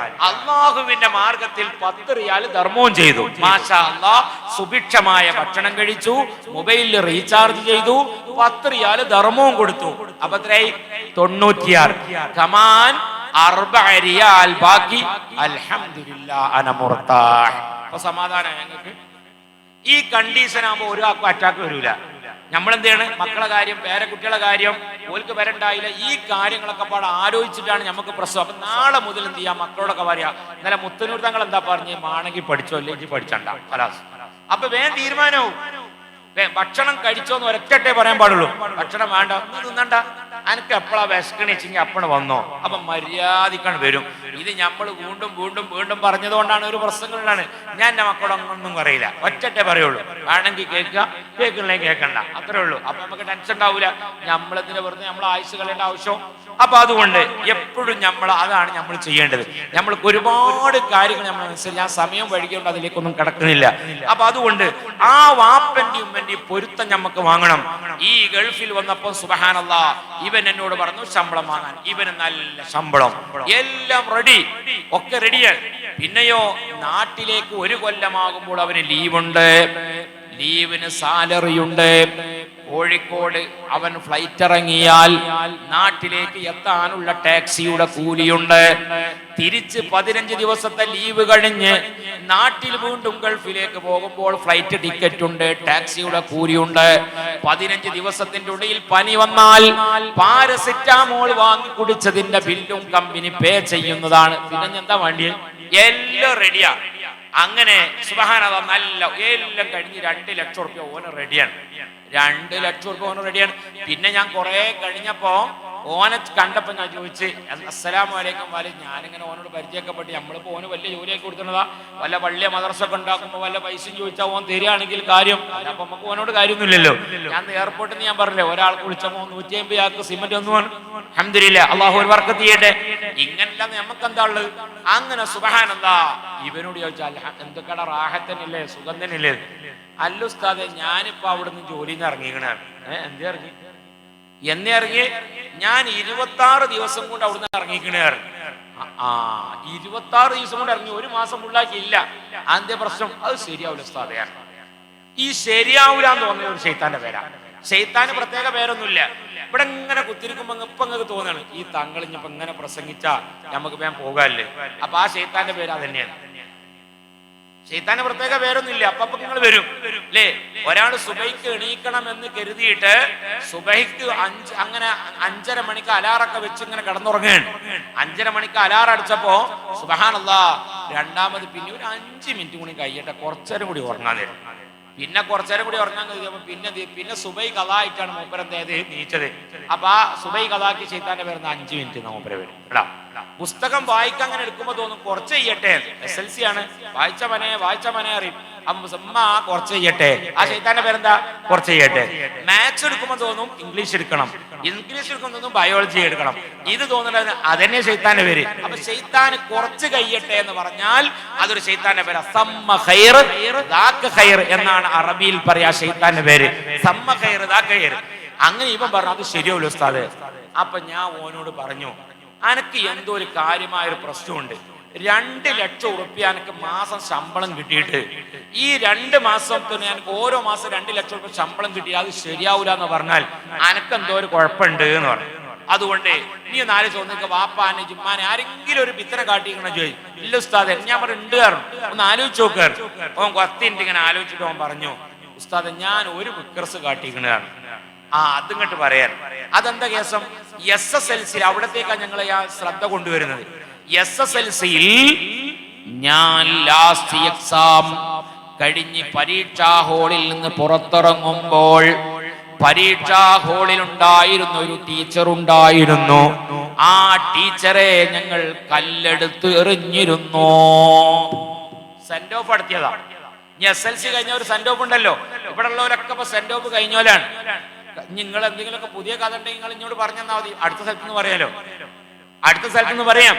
അല്ലാഹുവിന്റെ മാർഗത്തിൽ 10 റിയാൽ ധർമ്മവും ചെയ്തു. മാഷാ അല്ലാഹ്, സുഭിക്ഷമായ ഭക്ഷണം കഴിച്ചു, മൊബൈലിൽ റീചാർജ് ചെയ്തു, 10 റിയാൽ ധർമ്മവും കൊടുത്തു. അപ്പൊ എത്രയായി? 96. കമാൻ 4 റിയാൽ ബാക്കി, അൽഹംദുലില്ലാഹ് അന മുർതാഹ്. അപ്പൊ സമാധാനം ഞങ്ങൾക്ക്. ഈ കണ്ടീഷൻ ആകുമ്പോൾ ഒരാൾക്കും അറ്റാക്ക് വരൂല. നമ്മളെന്ത് ചെയ്യണം? മക്കളെ കാര്യം, പേരക്കുട്ടികളെ കാര്യം, ഓൽക്ക് വരണ്ടായില്ല, ഈ കാര്യങ്ങളൊക്കെ പാടെ ആലോചിച്ചിട്ടാണ് നമുക്ക് പ്രശ്നം. അപ്പൊ നാളെ മുതൽ എന്ത് ചെയ്യാം? മക്കളോടൊക്കെ പറയാ, ഇന്നലെ മുത്തനൂർ തങ്ങൾ എന്താ പറഞ്ഞ്, മാണെങ്കിൽ പഠിച്ചോ, അല്ലെങ്കിൽ പഠിച്ചണ്ട. അപ്പൊ വേഗം തീരുമാനവും. ഭക്ഷണം കഴിച്ചോന്ന് ഒരൊറ്റേ പറയാൻ പാടുള്ളൂ. ഭക്ഷണം വേണ്ട, തിന്നണ്ട, എനിക്ക് എപ്പോഴാ വിശക്കണിച്ചെങ്കിൽ അപ്പണ് വന്നോ. അപ്പൊ മര്യാദക്കാണ് വരും. ഇത് നമ്മൾ വീണ്ടും വീണ്ടും വീണ്ടും പറഞ്ഞതുകൊണ്ടാണ് ഒരു പ്രശ്നങ്ങളിലാണ്. ഞാൻ എന്റെ മക്കളോടൊന്നും പറയില്ല, ഒറ്റേ പറയുള്ളൂ. വേണമെങ്കിൽ കേൾക്കുക, കേൾക്കണില്ലെങ്കിൽ കേൾക്കണ്ട, അത്രേ ഉള്ളൂ. അപ്പൊ നമുക്ക് ടെൻഷൻ ഉണ്ടാവില്ല. നമ്മളെന്തിനെ വെറുതെ നമ്മൾ ആയുസ് കളയേണ്ട ആവശ്യം. അപ്പൊ അതുകൊണ്ട് എപ്പോഴും അതാണ് നമ്മൾ ചെയ്യേണ്ടത്. നമ്മൾക്ക് ഒരുപാട് കാര്യങ്ങൾ നമ്മൾ മനസ്സിലാക്കി, ഞാൻ സമയം വഴികൊണ്ട് അതിലേക്കൊന്നും കിടക്കുന്നില്ല. അപ്പൊ അതുകൊണ്ട് ആ വാപ്പന്റെയും ഉമ്മന്റെയും പൊരുത്തം നമുക്ക് വാങ്ങണം. ഈ ഗൾഫിൽ വന്നപ്പോ സുബ്ഹാനല്ലാഹ്, ഇവൻ എന്നോട് പറഞ്ഞു ശമ്പളം വാങ്ങാൻ. ഇവന് നല്ല ശമ്പളം, എല്ലാം റെഡി, ഒക്കെ റെഡിയാണ്. പിന്നെയോ നാട്ടിലേക്ക് 1 കൊല്ലമാകുമ്പോൾ അവന് ലീവുണ്ട്, ലീവിന് സാലറി ഉണ്ട്. കോഴിക്കോട് അവൻ ഫ്ലൈറ്റ് ഇറങ്ങിയാൽ നാട്ടിലേക്ക് എത്താനുള്ള ടാക്സിയുടെ കൂലിയുണ്ട്. തിരിച്ച് 15 ദിവസത്തെ ലീവ് കഴിഞ്ഞ് നാട്ടിൽ വീണ്ടും ഗൾഫിലേക്ക് പോകുമ്പോൾ ഫ്ലൈറ്റ് ടിക്കറ്റ് ഉണ്ട്, ടാക്സിയുടെ കൂലിയുണ്ട്. 15 ദിവസത്തിന്റെ ഉള്ളിൽ പനി വന്നാൽ പാരസിറ്റാമോൾ വാങ്ങി കുടിച്ചതിന്റെ ബില്ലും കമ്പനി പേ ചെയ്യുന്നതാണ്. പിന്നെ എന്താ വേണ്ടിയത്? എല്ലാം റെഡിയാ. അങ്ങനെ സുബ്ഹാനല്ലാഹ് നല്ല എല്ലാം കഴിഞ്ഞ് 2 ലക്ഷം റുപ്യ ഓന് റെഡിയാണ്. 2 ലക്ഷം റുപ്യ ഓന് റെഡിയാണ്. പിന്നെ ഞാൻ കുറെ കഴിഞ്ഞപ്പോ ഓനെ കണ്ടപ്പോ ഞാൻ ചോദിച്ച് അസ്സലാമു അലൈക്കും വാലി. ഞാനിങ്ങനെ ഓനോട് പരിചയപ്പെട്ട് നമ്മളിപ്പോ ഓന് വലിയ ജോലിയൊക്കെ കൊടുക്കുന്നതാ. വല്ല പള്ളിയ മദ്രസൊക്കെ ഉണ്ടാക്കുമ്പോ വല്ല പൈസയും ചോദിച്ചാൽ ഓൻ തരികയാണെങ്കിൽ കാര്യം. അപ്പൊ നമുക്ക് ഓനോട് കാര്യമൊന്നുമില്ലല്ലോ. ഞാൻ എയർപോർട്ടിൽ നിന്ന് ഞാൻ പറഞ്ഞില്ലേ, ഒരാൾക്ക് വിളിച്ചപ്പോ 150 ആൾക്ക് സിമന്റ് ഒന്നും അൽഹംദുലില്ലാഹ് അള്ളാഹു ഒരു ബർക്കത്ത് ചെയ്യട്ടെ. ഇങ്ങനെയല്ല നമുക്ക് എന്താ ഉള്ളത്? അങ്ങനെ സുബ്ഹാനല്ലാഹ് ഇവനോട് ചോദിച്ചാൽ എന്തൊക്കെയാണ് റാഹത്തനില്ലേ, സുഖം തന്നെയല്ലേ? അല്ല ഉസ്താദെ, ഞാനിപ്പോ അവിടുന്ന് ജോലിയിൽ നിന്ന് ഇറങ്ങിക്കണേ. എന്തേ ഇറങ്ങി? എന്നെ ഇറങ്ങി? ഞാൻ 26 ദിവസം കൊണ്ട് അവിടുന്ന് ഇറങ്ങിക്കണേ. 26 ദിവസം കൊണ്ട് ഇറങ്ങി, 1 മാസം ഫുള്ളാക്കിയില്ല. അതിന്റെ പ്രശ്നം അത് ശരിയാവില്ല ഉസ്താദയാണ്. ഈ ശരിയാവൂല എന്ന് തോന്നിയ ഒരു ശൈത്താന്റെ പേരാ. ശൈത്താന് പ്രത്യേക പേരൊന്നുമില്ല. ഇവിടെ ഇങ്ങനെ കുത്തിരിക്കുമ്പോ ഇപ്പൊ നിങ്ങൾക്ക് തോന്നാണ് ഈ തങ്ങൾ ഇനിയിപ്പോ ഇങ്ങനെ പ്രസംഗിച്ചാ നമുക്ക് വേഗം പോകാല്ലേ. അപ്പൊ ആ ശൈത്താന്റെ പേര് അത് തന്നെയാണ്. ശൈത്താന് പ്രത്യേക പേരൊന്നുമില്ല. അപ്പൊ നിങ്ങൾ വരും അല്ലേ? ഒരാൾ സുബൈക്ക് എണീക്കണം എന്ന് കരുതിയിട്ട് സുബൈക്ക് 5:30 മണിക്ക് അലാറൊക്കെ വെച്ച് ഇങ്ങനെ കിടന്നുറങ്ങുകയാണ്. 5:30 മണിക്ക് അലാറം അടിച്ചപ്പോ സുബ്ഹാനല്ലാഹ് രണ്ടാമത് പിന്നെ ഒരു 5 മിനിറ്റ് കൂടി കഴിയട്ടെ, കുറച്ചേരം കൂടി ഉറങ്ങാൻ തരും. പിന്നെ കുറച്ചേരം കൂടി ഉറങ്ങാൻ കഴിയുമ്പോ പിന്നെ സുബൈ കഥായിട്ടാണ് മൂപ്പരെന്തേത് നീച്ചത്. അപ്പൊ ആ സുബൈ കഥാക്കി ശൈത്താന്റെ പേരുന്ന 5 മിനിറ്റ് മൂപ്പരെ വരും. എടാ പുസ്തകം വായിക്കാൻ അങ്ങനെ എടുക്കുമ്പോ തോന്നും കുറച്ച് ചെയ്യട്ടെ. SLC ആണ്, വായിച്ച മനെ അറിയും. അമ്മ കുറച്ച് ചെയ്യട്ടെ. ആ ശൈത്താന്റെ പേരെന്താ? കുറച്ച് ചെയ്യട്ടെ. മാത്സ് എടുക്കുമ്പോ തോന്നും ഇംഗ്ലീഷ് എടുക്കണം, ഇംഗ്ലീഷ് എടുക്കുമ്പോ തോന്നും ബയോളജി എടുക്കണം. ഇത് തോന്നുന്നത് അതന്നെ ശൈത്താന്റെ പേര്. അപ്പൊ ശൈത്താന് കുറച്ച് കഴിയട്ടെ എന്ന് പറഞ്ഞാൽ അതൊരു ശൈത്താന്റെ പേര്. സമ്മ ഖൈർ ദാക ഖൈർ എന്നാണ് അറബിയിൽ പറയാ ശൈത്താന്റെ പേര്. സമ്മ ഖൈർ ദാക ഖൈർ. അങ്ങനെ ഇവൻ പറഞ്ഞു അത് ശരിയാവില്ല ഉസ്താദേ. അപ്പൊ ഞാൻ ഓനോട് പറഞ്ഞു, അനക്ക് എന്തോ ഒരു കാര്യമായൊരു പ്രശ്നമുണ്ട്. 2 ലക്ഷം ഉറുപ്പ്യ എനിക്ക് മാസം ശമ്പളം കിട്ടിയിട്ട് ഈ 2 മാസത്തിന് എനിക്ക് ഓരോ മാസം 2 ലക്ഷം ഉറുപ്പ്യ ശമ്പളം കിട്ടി അത് ശരിയാവൂല എന്ന് പറഞ്ഞാൽ അനക്കെന്തോ ഒരു കുഴപ്പമുണ്ട് എന്ന് പറഞ്ഞു. അതുകൊണ്ട് നീ ഒന്ന് ആലോചിച്ച് നോക്ക്, വാപ്പാനെ ജുമ്മാനെ ആരെങ്കിലും ഒരു പിത്തനെ കാട്ടിക്കണോ ചോദിച്ചു. ഇല്ല ഉസ്താദെ. ഞാൻ പറഞ്ഞു ഒന്ന് ആലോചിച്ച് നോക്കാറ്. ഓൻ 10 മിനിറ്റ് ഇങ്ങനെ ആലോചിച്ചിട്ട് ഓൻ പറഞ്ഞു, ഉസ്താദെ ഞാൻ ഒരു വിക്രസ് കാട്ടിക്കണതാണ്. അതിങ്ങോട്ട് പറയാൻ. അതെന്താ കേസം? SSLC അവിടത്തേക്കാണ് ഞങ്ങൾ ശ്രദ്ധ കൊണ്ടുവരുന്നത്. SSLCയിൽ ഞാൻ ലാസ്റ്റ് എക്സാം കഴിഞ്ഞ് പരീക്ഷാ ഹാളിൽ നിന്ന് പുറത്തിറങ്ങുമ്പോൾ പരീക്ഷാ ഹാളിൽ ഉണ്ടായിരുന്ന ഒരു ടീച്ചർ ഉണ്ടായിരുന്നു. ആ ടീച്ചറെ ഞങ്ങൾ കല്ലെടുത്ത് എറിഞ്ഞിരുന്നു. Send off നടത്തിയതാ. ഇനി SLC കഴിഞ്ഞ ഒരു സെന്റ് ഓഫ് ഉണ്ടല്ലോ. ഇവിടെ ഉള്ളവരൊക്കെ ഇപ്പൊ സെന്റ് ഓഫ് കഴിഞ്ഞോലാണ്. നിങ്ങൾ എന്തെങ്കിലുമൊക്കെ പുതിയ കഥ ഉണ്ടെങ്കിൽ നിങ്ങൾ ഇങ്ങോട്ട് പറഞ്ഞാൽ മതി, അടുത്ത സ്ഥലത്ത് നിന്ന് പറയാലോ. അടുത്ത സ്ഥലത്ത് നിന്ന് പറയാം.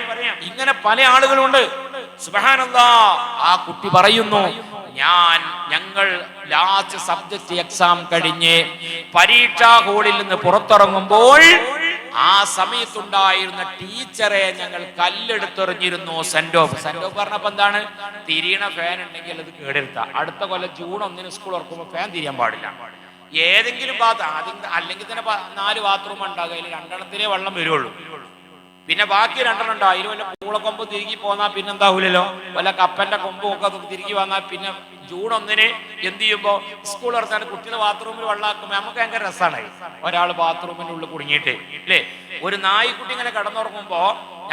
ഇങ്ങനെ പല ആളുകളുണ്ട്. സുബ്ഹാനല്ലാഹ് ആ കുട്ടി പറയുന്നു, ഞങ്ങൾ ലാസ്റ്റ് സബ്ജക്ട് എക്സാം കഴിഞ്ഞ് പരീക്ഷാ ഹാളിൽ നിന്ന് പുറത്തിറങ്ങുമ്പോൾ ആ സമയത്തുണ്ടായിരുന്ന ടീച്ചറെ ഞങ്ങൾ കല്ലെടുത്തെറിഞ്ഞിരുന്നു. സെന്റ് ഓഫ് പറഞ്ഞപ്പോ എന്താണ്? തിരിയണ ഫാൻ ഉണ്ടെങ്കിൽ അത് കേടെടുത്താ. അടുത്ത കൊല്ലം June 1 സ്കൂൾ തുറക്കുമ്പോൾ ഫാൻ തിരിയാൻ പാടില്ല. ഏതെങ്കിലും അല്ലെങ്കിൽ തന്നെ 4 ബാത്റൂം ഉണ്ടാകുക, അതിൽ 2 വെള്ളം വരുള്ളൂ. പിന്നെ ബാക്കി 2 ഉണ്ടാവും. അതിൽ വല്ല പൂളക്കൊമ്പ് തിരികെ പോന്നാൽ പിന്നെ എന്താവൂലല്ലോ. വല്ല കപ്പന്റെ കൊമ്പും ഒക്കെ തിരികെ വന്നാൽ പിന്നെ June 1 എന്ത് ചെയ്യുമ്പോ സ്കൂൾ തുറച്ചാൽ കുട്ടികൾ ബാത്റൂമിൽ വെള്ളമാക്കുമ്പോ നമുക്ക് ഭയങ്കര രസമാണ്. ഒരാൾ ബാത്റൂമിന്റെ ഉള്ളിൽ കുടുങ്ങിയിട്ട് അല്ലേ. ഒരു നായ്ക്കുട്ടി ഇങ്ങനെ കിടന്നുറങ്ങുമ്പോ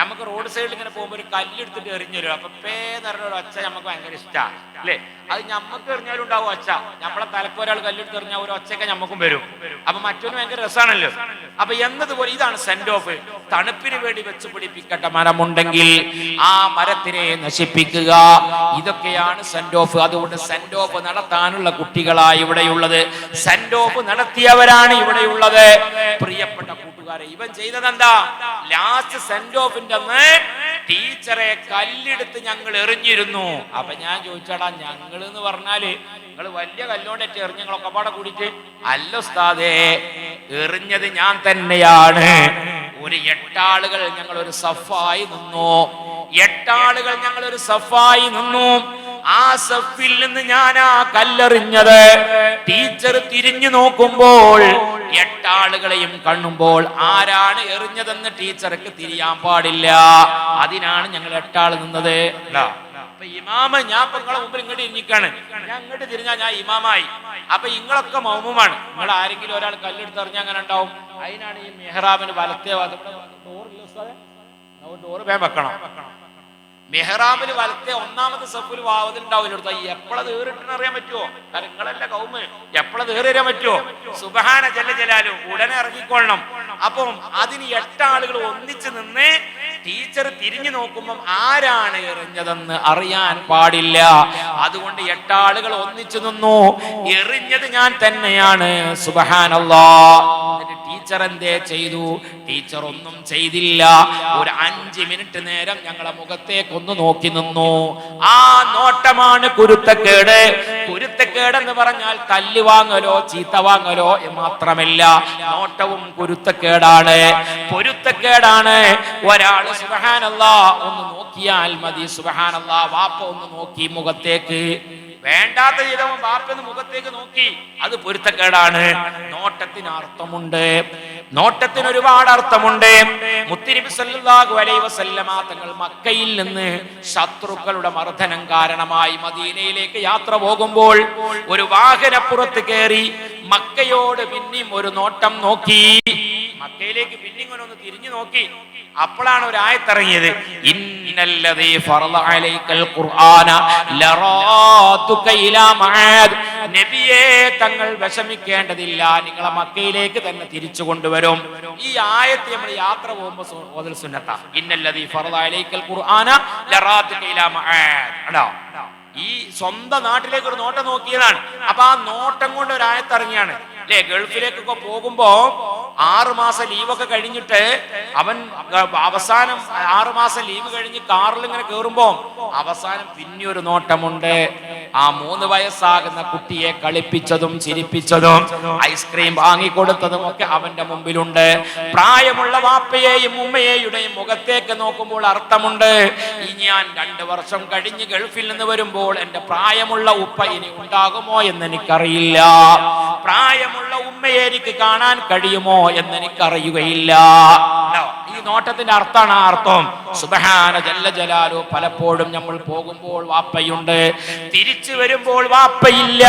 നമുക്ക് റോഡ് സൈഡിൽ ഇങ്ങനെ പോകുമ്പോൾ ഒരു കല്ലെടുത്തിട്ട് എറിഞ്ഞു വരും. അപ്പൊ പേന്നറിഞ്ഞ ഒരു ഒച്ച നമുക്ക് ഭയങ്കര ഇഷ്ടമാണ് അല്ലേ. അത് ഞമ്മക്ക് എറിഞ്ഞാലും ഉണ്ടാവും ഒച്ച. നമ്മളെ തലക്ക് ഒരാൾ കല്ലെടുത്ത് എറിഞ്ഞാൽ ഒരു ഒച്ചയൊക്കെ ഞമ്മക്കും വരും. അപ്പൊ മറ്റൊരു ഭയങ്കര രസമാണല്ലോ. അപ്പൊ എന്നതുപോലെ ഇതാണ് സെന്റ് ഓഫ്. തണുപ്പിന് വേണ്ടി വെച്ച് പിടിപ്പിക്കട്ട മരമുണ്ടെങ്കിൽ ആ മരത്തിനെ നശിപ്പിക്കുക. ഇതൊക്കെയാണ് സെന്റ് ഓഫ്. അതുകൊണ്ട് സെന്റ് ഓഫ് നടത്താനുള്ള കുട്ടികളാണ് ഇവിടെയുള്ളത്. സെന്റ് ഓഫ് നടത്തിയവരാണ് ഇവിടെയുള്ളത്. പ്രിയപ്പെട്ട കൂട്ടുകാരെ, ഇവൻ ചെയ്തതെന്താ? ലാസ്റ്റ് സെന്റ് ഓഫിന്റെ അന്ന് ടീച്ചറെ കല്ലെടുത്ത് ഞങ്ങൾ എറിഞ്ഞിരുന്നു. അപ്പൊ ഞാൻ ചോദിച്ചാടാ, ഞങ്ങൾ എന്ന് പറഞ്ഞാല് നിങ്ങൾ വലിയ കല്ലോണ്ടേറ്റ് എറിഞ്ഞ ഞങ്ങളൊക്കെ പാടെ കൂടിയിട്ട്? അല്ല ഉസ്താദേ, എറിഞ്ഞത് ഞാൻ തന്നെയാണ്. ഒരു 8 ആളുകൾ ഞങ്ങൾ ഒരു സഫായി നിന്നു. 8 ആളുകൾ ഞങ്ങൾ ഒരു സഫായി നിന്നു. ആ സഫിൽ നിന്ന് ഞാൻ ആ കല്ലെറിഞ്ഞത് ടീച്ചർ തിരിഞ്ഞു നോക്കുമ്പോൾ 8 ആളുകളെയും കാണുമ്പോൾ ആരാണ് എറിഞ്ഞതെന്ന് ടീച്ചർക്ക് തിരിയാൻ പാടില്ല. അതിനാണ് ഞങ്ങൾ 8 ആൾ നിന്നത്. അപ്പൊ ഇമാമ ഞാൻ ഇപ്പൊ നിങ്ങളെ മുമ്പിൽ ഇങ്ങോട്ട് ഇരിക്കാണ്, ഞാൻ ഇങ്ങോട്ട് തിരിഞ്ഞാൽ ഞാൻ ഇമാമായി. അപ്പൊ ഇങ്ങളൊക്കെ മൗമുമാണ്. നിങ്ങൾ ആരെങ്കിലും ഒരാൾ കല്ലെടുത്തെറിഞ്ഞാൽ അങ്ങനെ ഉണ്ടാവും. അതിനാണ് ഈ മെഹ്റാബിന് വലത്തേ ഡോറ് വേഗം വെക്കണം. മെഹ്റാബിന് വലത്തെ ഒന്നാമത്തെ സഫിൽ വാവതിലുണ്ടാവില്ല. എപ്പോഴത് ഏറിട്ടെന്ന് അറിയാൻ പറ്റുമോ? കാരണം നിങ്ങളല്ല കൗമ്, എപ്പോഴത് ഏറിയാൻ പറ്റുമോ? സുബ്ഹാന ജല്ല ജലാലു ഉടനെ ഇറങ്ങിക്കൊള്ളണം. അപ്പം അതിന് 8 ആളുകൾ ഒന്നിച്ച് നിന്ന് ടീച്ചർ തിരിഞ്ഞു നോക്കുമ്പം ആരാണ് എറിഞ്ഞതെന്ന് അറിയാൻ പാടില്ല. അതുകൊണ്ട് 8 ആളുകൾ ഒന്നിച്ചു നിന്നു. എറിഞ്ഞത് ഞാൻ തന്നെയാണ്. സുബ്ഹാനല്ലാഹ്. ടീച്ചർ എന്തേ ചെയ്തു? ടീച്ചർ ഒന്നും ചെയ്തില്ല. ഒരു 5 മിനിറ്റ് നേരം ഞങ്ങളെ മുഖത്തേക്ക് ഒന്ന് നോക്കി നിന്നു. ആ നോട്ടമാണ് കുരുത്തക്കേട്. കുരുത്തക്കേട് എന്ന് പറഞ്ഞാൽ തല്ല് വാങ്ങലോ ചീത്ത വാങ്ങലോ മാത്രമല്ല, നോട്ടവും കുരുത്തക്കേടാണ്, പൊരുത്തക്കേടാണ്. ഒരാൾ സുബ്ഹാനല്ലാഹ് ഒന്ന് നോക്കിയാൽ മതി. സുബ്ഹാനല്ലാഹ്. വാപ്പ ഒന്ന് നോക്കി മുഖത്തേക്ക്, വേണ്ടാത്ത ചെയ്തവൻ ബാപ്പന്ന് മുഖത്തേക്ക് നോക്കി, അത് പൊരുത്തക്കേടാണ്. നോട്ടത്തിന് അർത്ഥമുണ്ട്, നോട്ടത്തിന് ഒരുപാട് അർത്ഥമുണ്ട്. മുത്തുനബി സല്ലല്ലാഹു അലൈഹി വസല്ലമ തങ്ങൾ മക്കയിൽ നിന്ന് ശത്രുക്കളുടെ മർദ്ദനം കാരണമായി മദീനയിലേക്ക് യാത്ര പോകുമ്പോൾ ഒരു വാഹനപ്പുറത്ത് കയറി മക്കയോട് പിന്നെയും ഒരു നോട്ടം നോക്കി. മക്കയിലേക്ക് പിന്നെയും ഒന്ന് തിരിഞ്ഞു നോക്കി. അപ്പോഴാണ് ഒരു ആയത്തിറങ്ങിയത്, ഇന്നല്ലദീ ഫറള അലൈക്കൽ ഖുർആന ലറാതുക ഇലാ മആദ്. നബിയേ, തങ്ങൾ വിഷമിക്കേണ്ടതില്ല, നിങ്ങളെ മക്കയിലേക്ക് തന്നെ തിരിച്ചു കൊണ്ടുവരും. ഈ ആയത്ത് നമ്മൾ യാത്ര പോകുമ്പോൾ ഓതൽ സുന്നത്താ. ഇന്നല്ലദീ ഫറള അലൈക്കൽ ഖുർആന ലറാതുക ഇലാ മആദ്. അല്ലോ, ഈ സ്വന്തം നാട്ടിലേക്ക് ഒരു നോട്ടം നോക്കിയതാണ്. അപ്പൊ ആ നോട്ടം കൊണ്ട് ഒരു ആയത്തിറങ്ങിയാണ് അല്ലെ. ഗൾഫിലേക്കൊക്കെ പോകുമ്പോ 6 മാസം ലീവൊക്കെ കഴിഞ്ഞിട്ട് അവൻ അവസാനം 6 മാസം ലീവ് കഴിഞ്ഞ് കാറിൽ ഇങ്ങനെ കേറുമ്പോ അവസാനം പിന്നെ ഒരു നോട്ടമുണ്ട്. ആ 3 വയസ്സാകുന്ന കുട്ടിയെ കളിപ്പിച്ചതും ചിരിപ്പിച്ചതും ഐസ്ക്രീം വാങ്ങിക്കൊടുത്തതും ഒക്കെ അവന്റെ മുമ്പിലുണ്ട്. പ്രായമുള്ള വാപ്പയെയും ഉമ്മയെയും മുഖത്തേക്ക് നോക്കുമ്പോൾ അർത്ഥമുണ്ട്. ഈ ഞാൻ 2 വർഷം കഴിഞ്ഞ് ഗൾഫിൽ നിന്ന് വരുമ്പോൾ എന്റെ പ്രായമുള്ള ഉപ്പ ഇനി ഉണ്ടാകുമോ എന്ന് എനിക്കറിയില്ല. പ്രായമുള്ള ഉമ്മയെ എനിക്ക് കാണാൻ കഴിയുമോ എന്ന് എനിക്കറിയുകയില്ല. ഈ നോട്ടത്തിന്റെ അർത്ഥമാണ് ആ അർത്ഥം. സുബ്ഹാന ജല്ല ജലാലു. പലപ്പോഴും നമ്മൾ പോകുമ്പോൾ വാപ്പയുണ്ട്, തിരിച്ചു വരുമ്പോൾ വാപ്പയില്ല.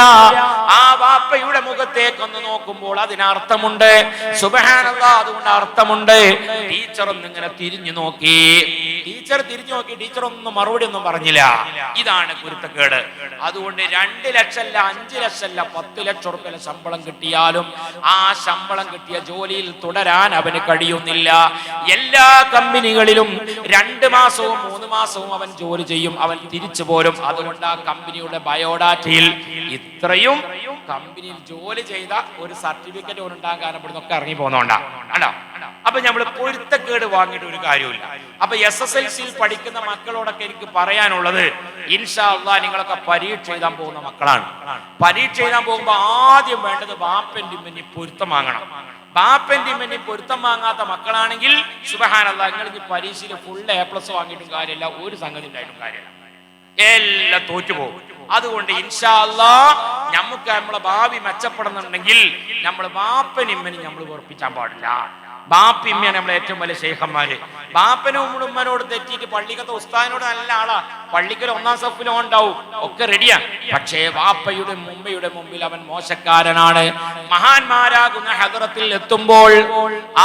ആ വാപ്പയുടെ മുഖത്തേക്ക് ഒന്ന് നോക്കുമ്പോൾ അതിനർത്ഥമുണ്ട്. സുബ്ഹാനല്ലാഹ്. അതുകൊണ്ട് അർത്ഥമുണ്ട്. ടീച്ചർ ഒന്നിങ്ങനെ തിരിഞ്ഞു നോക്കി. ടീച്ചർ തിരിഞ്ഞു നോക്കി. ടീച്ചർ ഒന്നും മറുപടി ഒന്നും പറഞ്ഞില്ല. ഇതാണ് കുരുത്തക്കേട്. അതുകൊണ്ട് 2 ലക്ഷമല്ല, 5 ലക്ഷമല്ല, 10 ലക്ഷം റുപ്യ ശമ്പളം കിട്ടിയാലും ആ ശമ്പളം കിട്ടിയ ജോലിയിൽ തുടരാൻ അവന് കഴിയുന്നില്ല. എല്ലാ കമ്പനികളിലും 2 മാസവും 3 മാസവും അവൻ ജോലി ചെയ്യും, അവൻ തിരിച്ചു പോരും. അതുകൊണ്ട് ആ കമ്പനിയുടെ ബയോഡാറ്റയിൽ ഇത്രയും കമ്പനിയിൽ ജോലി ചെയ്ത ഒരു സർട്ടിഫിക്കറ്റ് ഉണ്ടാകാൻ ഇവിടുന്നൊക്കെ ഇറങ്ങി പോകുന്നോണ്ടാണ്. അപ്പൊ നമ്മൾ പൊരുത്തക്കേട് വാങ്ങിയിട്ട് ഒരു കാര്യമില്ല. അപ്പൊ SSLC പഠിക്കുന്ന മക്കളോടൊക്കെ എനിക്ക് പറയാനുള്ളത്, ഇൻഷാ അല്ലാഹ് നിങ്ങളൊക്കെ പരീക്ഷ എഴുതാൻ പോകുന്ന മക്കളാണ്. പരീക്ഷ എഴുതാൻ പോകുമ്പോ ആദ്യം വേണ്ടത് ബാപ്പന്റെ ഇമ്മനി പൊരുത്തം വാങ്ങണം. ബാപ്പന്റെ ഇമ്മനി പൊരുത്തം വാങ്ങാത്ത മക്കളാണെങ്കിൽ സുബ്ഹാനല്ലാഹ്, നിങ്ങൾ ഈ പരീക്ഷയിൽ ഫുൾ A+ വാങ്ങിയിട്ടും കാര്യമില്ല, ഒരു സംഗതി ഉണ്ടായിട്ടും കാര്യമില്ല, എല്ലാം തോറ്റുപോകും. അതുകൊണ്ട് ഇൻഷാ അല്ലാഹ് നമുക്ക് നമ്മളെ ഭാവി മെച്ചപ്പെടുന്നുണ്ടെങ്കിൽ നമ്മൾ ബാപ്പനും ഇമ്മനും നമ്മൾ ഉറപ്പിച്ചാൻ പാടില്ല. ബാപ്പിമ്മയാണ് നമ്മളെ ഏറ്റവും വലിയ ശൈഖന്മാര്. ബാപ്പനും ഉമ്മനോട് തെറ്റിയിട്ട് പള്ളിക്കത്തെ ഉസ്താദിനോട് നല്ല ആളാ, പള്ളിക്കൽ 1ാം സഫിലും ഉണ്ടാവും, ഒക്കെ റെഡിയാണ്. പക്ഷേ വാപ്പയുടെ ഉമ്മയുടെ മുമ്പിൽ അവൻ മോശക്കാരനാണ്. മഹാന്മാരാകുന്ന ഹദറത്തിൽ എത്തുമ്പോൾ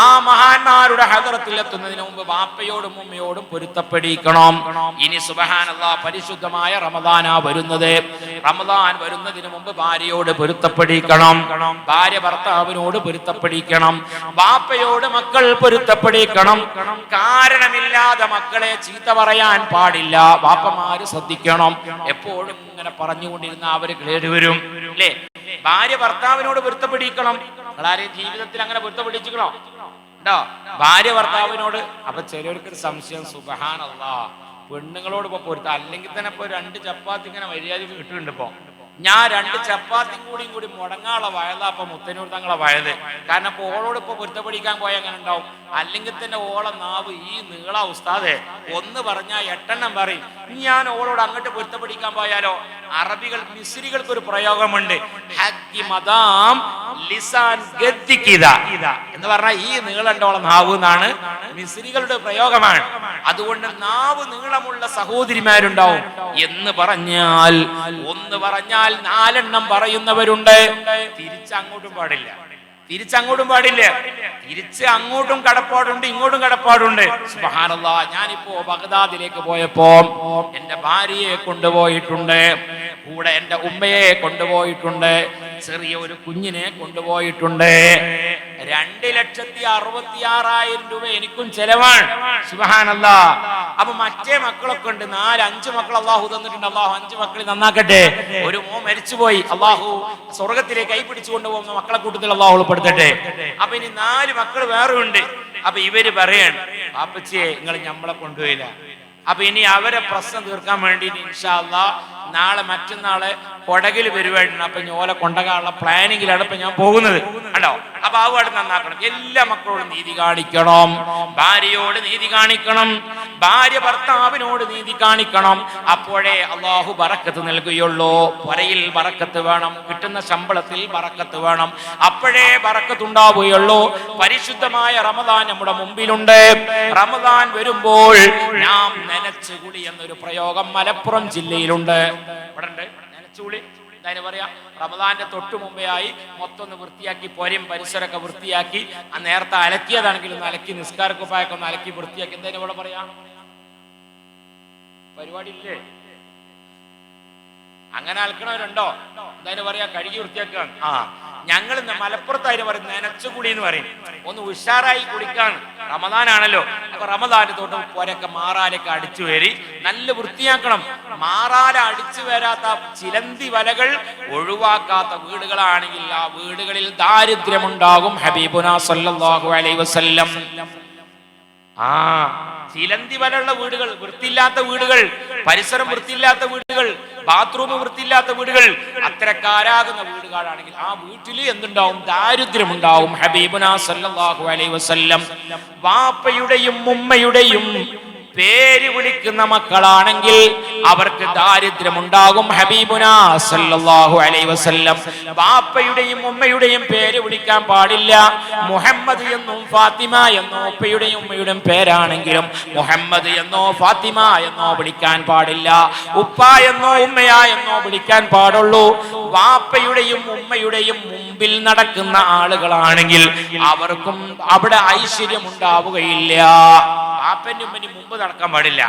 ആ മഹാന്മാരുടെ ഹദറത്തിൽ എത്തുന്നതിന് മുമ്പ് വാപ്പയോടും ഉമ്മയോടും പൊരുത്തപ്പെടിക്കണം. ഇനി സുബ്ഹാനല്ലാഹ്, പരിശുദ്ധമായ റമദാനാ വരുന്നത്. റമദാൻ വരുന്നതിന് മുമ്പ് ഭാര്യയോട് പൊരുത്തപ്പെടിക്കണം, ഭാര്യ ഭർത്താവിനോട് പൊരുത്തപ്പെടിക്കണം, വാപ്പയോട് മക്കൾ പൊരുത്തപ്പെടിക്കണം. കാരണമില്ലാതെ മക്കളെ ചീത്ത പറയാൻ പാടില്ല. വാപ്പമാര് ശ്രദ്ധിക്കണം. എപ്പോഴും ഇങ്ങനെ പറഞ്ഞുകൊണ്ടിരുന്ന അവര് കേറി വരും അല്ലേ. ഭാര്യ ഭർത്താവിനോട് പൊരുത്തപ്പെടിക്കണം. നിങ്ങളാരെയും ജീവിതത്തിൽ അങ്ങനെ പൊരുത്തപ്പെടിച്ചിക്കണോ? ഉണ്ടോ? ഭാര്യ ഭർത്താവിനോട്. അപ്പൊ ചിലർക്കൊരു സംശയം, സുബ്ഹാനല്ലാഹ്, പെണ്ണുങ്ങളോട് ഇപ്പൊ പൊരുത്ത, അല്ലെങ്കിൽ തന്നെ ഇപ്പൊ 2 ചപ്പാത്തി ഇങ്ങനെ മര്യാദക്ക് കിട്ടുന്നുണ്ട്. ഇപ്പൊ ഞാൻ 2 ചപ്പാത്തിയും കൂടി മുടങ്ങാനുള്ള വയലാ അപ്പൊ മുത്തനൂർ തങ്ങളെ വയത്. കാരണം ഇപ്പൊ ഓളോട് ഇപ്പൊ പൊരുത്തപ്പെടിക്കാൻ പോയാൽ അങ്ങനെ ഉണ്ടാവും. അല്ലെങ്കിൽ തന്നെ ഓളെ നാവ് ഈ നീള ഉസ്താദെ ഒന്ന് പറഞ്ഞാൽ 8 എണ്ണം പറയും. ഞാൻ ഓളോട് അങ്ങോട്ട് പൊരുത്തപ്പെടിക്കാൻ പോയാലോ? അറബികൾ മിസ്രികൾക്ക് ഒരു പ്രയോഗമുണ്ട്, എന്ന് പറഞ്ഞാൽ ഈ നീളണ്ടോളം നാവ് എന്നാണ് മിസ്രികളുടെ പ്രയോഗമാണ്. അതുകൊണ്ട് നാവ് നീളമുള്ള സഹോദരിമാരുണ്ടാവും. എന്ന് പറഞ്ഞാൽ 4 എണ്ണം പറയുന്നവരുണ്ട്. തിരിച്ചങ്ങോട്ടും പാടില്ല, തിരിച്ച് അങ്ങോട്ടും കടപ്പാടുണ്ട്, ഇങ്ങോട്ടും കടപ്പാടുണ്ട്. സുബ്ഹാനല്ലാഹ്. ഞാനിപ്പോ ബഗ്ദാദിലേക്ക് പോയപ്പോ എന്റെ ഭാര്യയെ കൊണ്ടുപോയിട്ടുണ്ട്, കൂടെ എന്റെ ഉമ്മയെ കൊണ്ടുപോയിട്ടുണ്ട്, ചെറിയ ഒരു കുഞ്ഞിനെ കൊണ്ടുപോയിട്ടുണ്ട്. 2,66,000 രൂപ എനിക്കും ചെലവാണ്. സുബ്ഹാനല്ലാഹ്. അപ്പൊ മറ്റേ മക്കളൊക്കെ ഉണ്ട്, 4-5 മക്കൾ അള്ളാഹു തന്നിട്ടുണ്ട്. അള്ളാഹു 5 മക്കളെ നന്നാക്കട്ടെ. ഒരു മോൻ മരിച്ചുപോയി, അള്ളാഹു സ്വർഗത്തിലേക്ക് കൈ പിടിച്ചു കൊണ്ടുപോകുന്ന മക്കളെ കൂട്ടത്തിൽ അള്ളാഹു ഉൾപ്പെടുത്തട്ടെ. അപ്പൊ ഇനി 4 മക്കൾ വേറെ ഉണ്ട്. അപ്പൊ ഇവര് പറയാണ്, പാപ്പച്ചിയെ നിങ്ങൾ ഞമ്മളെ കൊണ്ടുപോയില്ല. അപ്പൊ ഇനി അവരെ പ്രശ്നം തീർക്കാൻ വേണ്ടി ഇൻഷാ അല്ലാഹ് നാളെ മറ്റന്നാള് കൊടകിൽ പരിപാടിയാണ്. അപ്പൊ ഓലെ കൊണ്ടകാനുള്ള പ്ലാനിങ്ങിലാണ് ഇപ്പൊ ഞാൻ പോകുന്നത്. കണ്ടോ? അപ്പൊ അവിടെ നന്നാക്കണം. എല്ലാ മക്കളോടും നീതി കാണിക്കണം, ഭാര്യയോട് നീതി കാണിക്കണം, ഭാര്യ ഭർത്താവിനോട് നീതി കാണിക്കണം. അപ്പോഴേ അള്ളാഹു ബറക്കത്ത് നൽകുകയുള്ളൂ. പുരയിൽ ബറക്കത്ത് വേണം, കിട്ടുന്ന ശമ്പളത്തിൽ ബറക്കത്ത് വേണം. അപ്പോഴേ ബറക്കത്ത് ഉണ്ടാവുകയുള്ളൂ. പരിശുദ്ധമായ റമദാൻ നമ്മുടെ മുമ്പിലുണ്ട്. റമദാൻ വരുമ്പോൾ നാം നനച്ചുകുളി എന്നൊരു പ്രയോഗം മലപ്പുറം ജില്ലയിലുണ്ട്. ഇവിടെ ഉണ്ട് നനച്ചുകുളി. എന്തായാലും പറയാ, റമദാന്റെ തൊട്ടു മുമ്പേയായി മൊത്തം ഒന്ന് വൃത്തിയാക്കി, പോരെയും പരിസരമൊക്കെ വൃത്തിയാക്കി, ആ നേരത്തെ അലക്കിയതാണെങ്കിലും ഒന്ന് അലക്കി, നിസ്കാരക്കുപ്പായൊക്കെ ഒന്ന് അലക്കി വൃത്തിയാക്കി. എന്തായാലും ഇവിടെ പറയാ, പരിപാടി ഇല്ലേ? അങ്ങനെ അലക്കണവരുണ്ടോ? എന്തായാലും പറയാ, കഴുകി വൃത്തിയാക്കുക. ഞങ്ങൾ മലപ്പുറത്തായിട്ട് പറയും നനച്ചുകുളി എന്ന് പറയും. ഒന്ന് ഉഷാറായി കുളിക്കാണ്. റമദാനാണല്ലോ. അപ്പൊ റമദാന്റെ തൊട്ട് പോരൊക്കെ മാറാലൊക്കെ അടിച്ചു വരി നല്ല വൃത്തിയാക്കണം. മാറാല അടിച്ചു വരാത്ത ചിലന്തി വലകൾ ഒഴിവാക്കാത്ത വീടുകളാണെങ്കിൽ ആ വീടുകളിൽ ദാരിദ്ര്യമുണ്ടാകും. ഹബീബുനാ സല്ലല്ലാഹു അലൈഹി വസല്ലം. ചിലന്തി വലുള്ള വീടുകൾ, വൃത്തിയില്ലാത്ത വീടുകൾ, പരിസരം വൃത്തിയില്ലാത്ത വീടുകൾ, ബാത്റൂം വൃത്തിയില്ലാത്ത വീടുകൾ, അത്തരക്കാരാകുന്ന വീടുകളാണെങ്കിൽ ആ വീട്ടിൽ എന്തുണ്ടാവും? ദാരിദ്ര്യമുണ്ടാവും. ഹബീബുനാ സല്ലല്ലാഹു അലൈഹി വസല്ലം. വാപ്പയുടെയും ഉമ്മയുടെയും പേര് വിളിക്കുന്ന മക്കളാണെങ്കിൽ അവർക്ക് ദാരിദ്ര്യമുണ്ടാകും. ഹബീബുനാ സല്ലല്ലാഹു അലൈഹി വസല്ലം. ബാപ്പയുടെയും ഉമ്മയുടെയും പേര് വിളിക്കാൻ പാടില്ല. മുഹമ്മദ് എന്നും ഫാത്തിമ എന്നോ ഉപ്പയുടെയും ഉമ്മയുടെയും പേരാണെങ്കിലും മുഹമ്മദ് എന്നോ ഫാത്തിമ എന്നോ വിളിക്കാൻ പാടില്ല. ഉപ്പ എന്നോ ഉമ്മയാ എന്നോ വിളിക്കാൻ പാടുള്ളൂ. വാപ്പയുടെയും ഉമ്മയുടെയും മുമ്പിൽ നടക്കുന്ന ആളുകളാണെങ്കിൽ അവർക്കും അവിടെ ഐശ്വര്യം ഉണ്ടാവുകയില്ല. വാപ്പന്റെ ഉമ്മന് മുമ്പ് നടക്കാൻ പാടില്ല.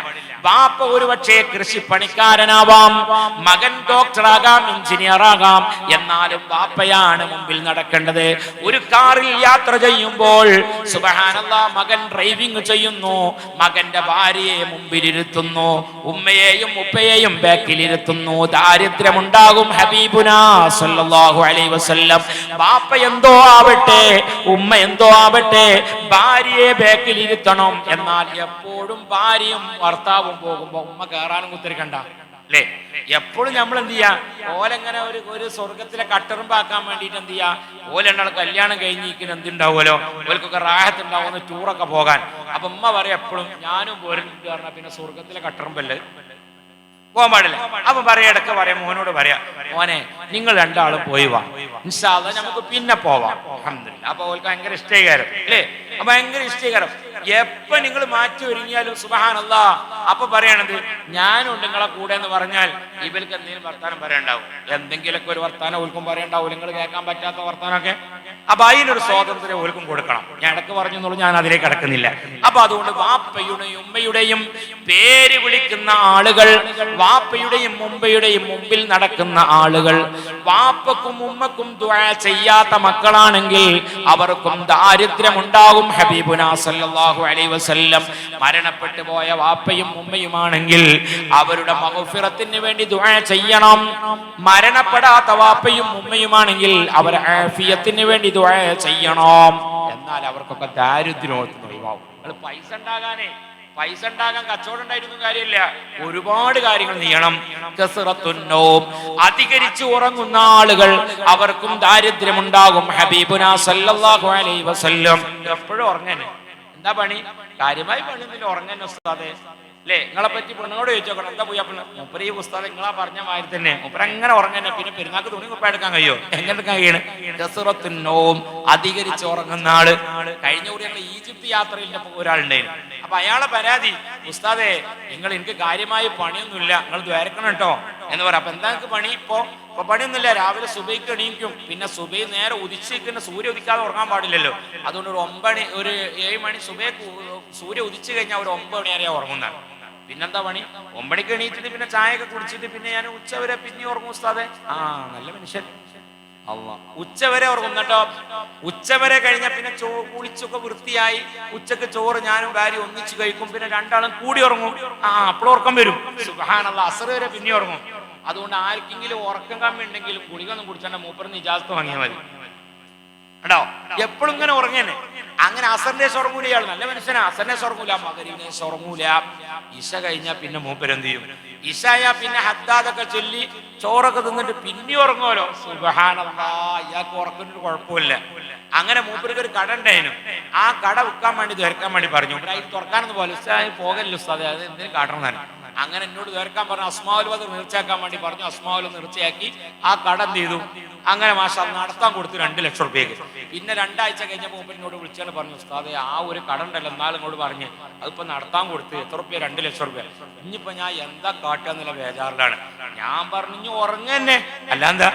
വാപ്പ ഒരുപക്ഷെ കൃഷി പണിക്കാരനാവാം, മകൻ ഡോക്ടറാകാം, എഞ്ചിനീയർ ആകാം, എന്നാലും വാപ്പയാണ് മുമ്പിൽ നടക്കേണ്ടത്. ഒരു കാറിൽ യാത്ര ചെയ്യുമ്പോൾ സുബ്ഹാനല്ലാഹ് മകൻ ഡ്രൈവിംഗ് ചെയ്യുന്നു, മകന്റെ ഭാര്യയെ മുമ്പിലിരുത്തുന്നു, ഉമ്മയെയും ഉപ്പയെയും ബാക്കിലിരുത്തുന്നു. ദാരിദ്ര്യമുണ്ടാകും. ഹബീബുനാ സല്ലല്ലാഹു അലൈഹി വസല്ലം. വാപ്പ എന്തോ ആവട്ടെ, ഉമ്മ എന്തോ ആവട്ടെ, ഭാര്യയെ ബാക്കിലിരുത്തണം. എന്നാൽ എപ്പോഴും ഭാര്യയും ഭർത്താവും പോകുമ്പോ ഉമ്മ കയറാനും കുത്തിരിക്കണ്ട അല്ലേ? എപ്പോഴും നമ്മൾ എന്ത് ചെയ്യാ, ഓലെങ്ങനെ ഒരു സ്വർഗത്തിലെ കട്ടറുമ്പാക്കാൻ വേണ്ടിയിട്ട് എന്ത് ചെയ്യാ, ഓലെണ്ണ കല്യാണം കഴിഞ്ഞിരിക്കുന്ന എന്തുണ്ടാവുമല്ലോ, ഓൽക്കൊക്കെ റാഹത്തുണ്ടാവുന്ന ടൂറൊക്കെ പോകാൻ. അപ്പൊ ഉമ്മ പറയാം എപ്പോഴും ഞാനും പോരുന്നുണ്ട് പറഞ്ഞാൽ പിന്നെ സ്വർഗത്തിലെ കട്ടറുമ്പല്ലേ പോകാൻ പാടില്ല. അപ്പൊ പറയാ, ഇടക്ക് പറയാം മോനോട് പറയാ, മോനെ നിങ്ങൾ 2 ആളും പോയി വാ, ഇൻഷാ അല്ലാഹ് നമുക്ക് പിന്നെ പോവാം. അൽഹംദുലില്ലാഹ്. അപ്പൊ ഓൾക്ക് ഭയങ്കര ഇഷ്ടീകാരം അല്ലേ? ഭയങ്കര ഇഷ്ടീകാരം. എപ്പോ നിങ്ങൾ മാറ്റി ഒരുങ്ങിയാലും സുബ്ഹാനല്ലാഹ് അപ്പൊ പറയണത് ഞാനും നിങ്ങളെ കൂടെ എന്ന് പറഞ്ഞാൽ ഇവർക്ക് എന്തെങ്കിലും വർത്താനം പറയണ്ടാവും, എന്തെങ്കിലുമൊക്കെ ഒരു വർത്താനം ഓൽക്കും പറയണ്ടാവും, നിങ്ങൾ കേൾക്കാൻ പറ്റാത്ത വർത്താനമൊക്കെ. അപ്പൊ അതിനൊരു സ്വാതന്ത്ര്യം ഓൽക്കും കൊടുക്കണം. ഞാൻ ഇടക്ക് പറഞ്ഞെന്നുള്ളൂ, ഞാൻ അതിലേക്ക് കടക്കുന്നില്ല. അപ്പൊ അതുകൊണ്ട് വാപ്പയുടെയും ഉമ്മയുടെയും പേര് വിളിക്കുന്ന ആളുകൾ, വാപ്പയുടെയും ഉമ്മയുടെയും മുമ്പിൽ നടക്കുന്ന ആളുകൾ, വാപ്പക്കും ഉമ്മക്കും ദുആ ചെയ്യാത്ത മക്കളാണെങ്കിൽ അവർക്കും ദാരിദ്ര്യമുണ്ടാകും. ഹബീബുനാ സല്ലല്ലാഹു അലൈഹി വസല്ലം. മരണപ്പെട്ടു പോയ വാപ്പയും ഉമ്മയുമാണെങ്കിൽ അവരുടെ മഗ്ഫിറത്തിന് വേണ്ടി ദുആ ചെയ്യണം. മരണപ്പെടാത്ത വാപ്പയും ഉമ്മയുമാണെങ്കിൽ അവർ ആഫിയത്തിന് വേണ്ടി ദുആ ചെയ്യണം. എന്നാൽ അവർക്കൊക്കെ ദാരിദ്ര്യം ഒഴിവാകും. പൈസ ഉണ്ടാകാനേ പൈസ ഉണ്ടാകാൻ കച്ചവടം ഉണ്ടായിരുന്നു കാര്യമില്ല, ഒരുപാട് കാര്യങ്ങൾ ചെയ്യണം. കസ്റത്തുന്നൗം, അധികരിച്ച് ഉറങ്ങുന്ന ആളുകൾ അവർക്കും ദാരിദ്ര്യമുണ്ടാകും. ഹബീബുനാ സല്ലല്ലാഹു അലൈഹി വസല്ലം എപ്പോഴും ഉറങ്ങന്നെ. എന്താ പണി? കാര്യമായി പണിയൊന്നുമില്ല, ഉറങ്ങന്നെ ഉസ്താദേ അല്ലേ? നിങ്ങളെ പറ്റി പെണ്ണുങ്ങളോട് ചോദിച്ചോക്കണം, എന്താ പോയി മുപ്പര് ഈ ഉസ്താദ് നിങ്ങളാ പറഞ്ഞ മാതിരി തന്നെ മുപ്പര് അങ്ങനെ ഉറങ്ങന്നെ. പിന്നെ പെരുന്നാൾക്ക് തുണി കുപ്പ എടുക്കാൻ കഴിയോ? എങ്ങനെ എടുക്കാൻ കഴിയണം? കസ്റത്തുന്നൗം, അധികരിച്ച് ഉറങ്ങുന്ന ആള്. കഴിഞ്ഞ കൂടി ഞങ്ങൾ ഈജിപ്ത് യാത്രയിൽ ഒരാളുണ്ടായിരുന്നു. അപ്പൊ അയാളെ പരാതി, ഉസ്താദേ നിങ്ങൾ എനിക്ക് കാര്യമായി പണിയൊന്നുമില്ല, നിങ്ങൾ ദ്വാരക്കണം കേട്ടോ എന്ന് പറയാം. അപ്പൊ എന്താ നിങ്ങൾക്ക് പണി? ഇപ്പൊ പണിയൊന്നുമില്ല, രാവിലെ സുബൈക്ക് എണീക്കും, പിന്നെ സുബൈ നേരെ ഉദിച്ചിരിക്കുന്ന സൂര്യ ഉദിക്കാതെ ഉറങ്ങാൻ പാടില്ലല്ലോ, അതുകൊണ്ട് ഒരു 9 ഒരു 7 മണി സുബൈക്ക് സൂര്യ ഉദിച്ചു കഴിഞ്ഞാൽ ഒരു 9 മണി വരെ ഉറങ്ങുന്നതാണ്. പിന്നെന്താ പണി? 9 മണിക്ക് എണീറ്റിട്ട് പിന്നെ ചായയൊക്കെ കുടിച്ചിട്ട് പിന്നെ ഞാൻ ഉച്ചവരെ പിന്നെ ഉറങ്ങും ഉസ്താദെ. നല്ല മനുഷ്യൻ. ഉച്ചവരെ ഉറങ്ങും കേട്ടോ. ഉച്ചവരെ കഴിഞ്ഞാൽ പിന്നെ കുളിച്ചൊക്കെ വൃത്തിയായി ഉച്ചക്ക് ചോറ് ഞാനും ഭാര്യ ഒന്നിച്ച് കഴിക്കും, പിന്നെ രണ്ടാളും കൂടി ഉറങ്ങും. അപ്പോൾ ഉറക്കം വരും. സുബ്ഹാനല്ലാഹ്, അസ്ർ വരെ പിന്നെ ഉറങ്ങും. അതുകൊണ്ട് ആർക്കെങ്കിലും ഉറക്കം കമ്മി ഉണ്ടെങ്കിലും ഗുളികൊന്നും കുടിച്ചാൽ മൂപ്പറിന് ഇജാസത്ത് വാങ്ങിയാൽ മതി കേട്ടോ. എപ്പോഴും ഇങ്ങനെ ഉറങ്ങേനെ. അങ്ങനെ അസറിന്റെ ഉറങ്ങൂല ഇയാൾ, നല്ല മനുഷ്യനാ. അസറിനെ ഉറങ്ങൂല, മഗ്‌രിബിനെ ഉറങ്ങൂല. ഇശ കഴിഞ്ഞാൽ പിന്നെ മൂപ്പരെന്ത് ചെയ്യും? ഇശായ പിന്നെ ഹദ്ദാദൊക്കെ ചൊല്ലി ചോറൊക്കെ തിന്നിട്ട് പിന്നെ ഉറങ്ങുമല്ലോ. സുബ്ഹാനല്ലാഹ്, ഇയാൾക്ക് ഉറക്കുന്നൊരു കുഴപ്പമില്ല. അങ്ങനെ മൂപ്പർക്ക് ഒരു കട ഉണ്ടായിരുന്നു. ആ കട വിൽക്കാൻ വേണ്ടി തുറക്കാൻ വേണ്ടി പറഞ്ഞു. അതിൽ തുറക്കാനൊന്നും പോലെ ഉസ്താദ് പോകല്ലോ ഉസ്താദ്, അത് എന്തിനും കാട്ടണം. അങ്ങനെ എന്നോട് തുറക്കാൻ പറഞ്ഞു. അസ്മാഉൽ ബദർ നേർച്ചയാക്കാൻ വേണ്ടി പറഞ്ഞു. അസ്മാഉൽ നേർച്ചയാക്കി ആ കട എന്ത് ചെയ്തു? അങ്ങനെ മാഷാ നടത്താൻ കൊടുത്തു 2 ലക്ഷം റുപ്യക്ക്. പിന്നെ 2 ആഴ്ച കഴിഞ്ഞപ്പോൾ മൂപ്പരിനോട് വിളിച്ചാൽ പറഞ്ഞു, ഉസ്താദേ ആ ഒരു കട ഉണ്ടല്ലോ എന്നാലും ഇങ്ങോട്ട് പറഞ്ഞ് അതിപ്പോ നടത്താൻ കൊടുത്ത് എത്ര റുപ്യ? 2 ലക്ഷം റുപ്യ. ഇനിയിപ്പോ ഞാൻ എന്താ കാട്ടുക എന്നുള്ള ബേജാറിലാണ്. ഞാൻ പറഞ്ഞു ഉറങ്ങന്നെ, അല്ലാന്താ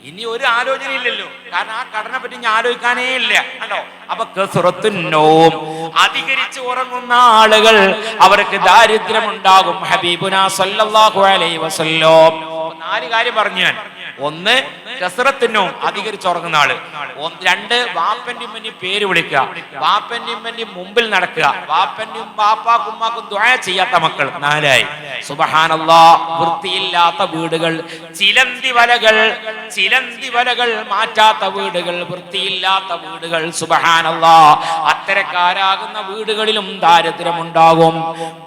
ഇനി ഒരു ആലോചന ഇല്ലല്ലോ, കാരണം ആ കടനെ പറ്റി ഞാൻ ആലോചിക്കാനേ ഇല്ല കേട്ടോ. അപ്പൊ കസ്റത്തുന്നൗം, അധികരിച്ച് ഉറങ്ങുന്ന ആളുകൾ അവർക്ക് ദാരിദ്ര്യമുണ്ടാകും. ഹബീബുനാ സല്ലല്ലാഹു അലൈഹി വസല്ലം 4 കാര്യം പറഞ്ഞു ഞാൻ. 1 കസ്റത്തുന്നൗം, അധികരിച്ചുറങ്ങുന്ന ആള്. 2 വാപ്പന്റെ ഉമ്മന്റെ പേര് വിളിക്കുക, വാപ്പന്റെ ഉമ്മന്റെ മുമ്പിൽ നടക്കുക, വാപ്പന്റെയും വാപ്പാക്കും ഉമ്മാക്കും ദുആ ചെയ്യാത്ത മക്കൾ. 4 സുബ്ഹാനല്ലാഹ്, വൃത്തിയില്ലാത്ത വീടുകൾ, ചിലന്തി വലകൾ മാറ്റാത്ത വീടുകൾ, വൃത്തിയില്ലാത്ത വീടുകൾ. സുബ്ഹാനല്ലാഹ്, അത്തരക്കാരാകുന്ന വീടുകളിലും ദാരിദ്ര്യമുണ്ടാകും.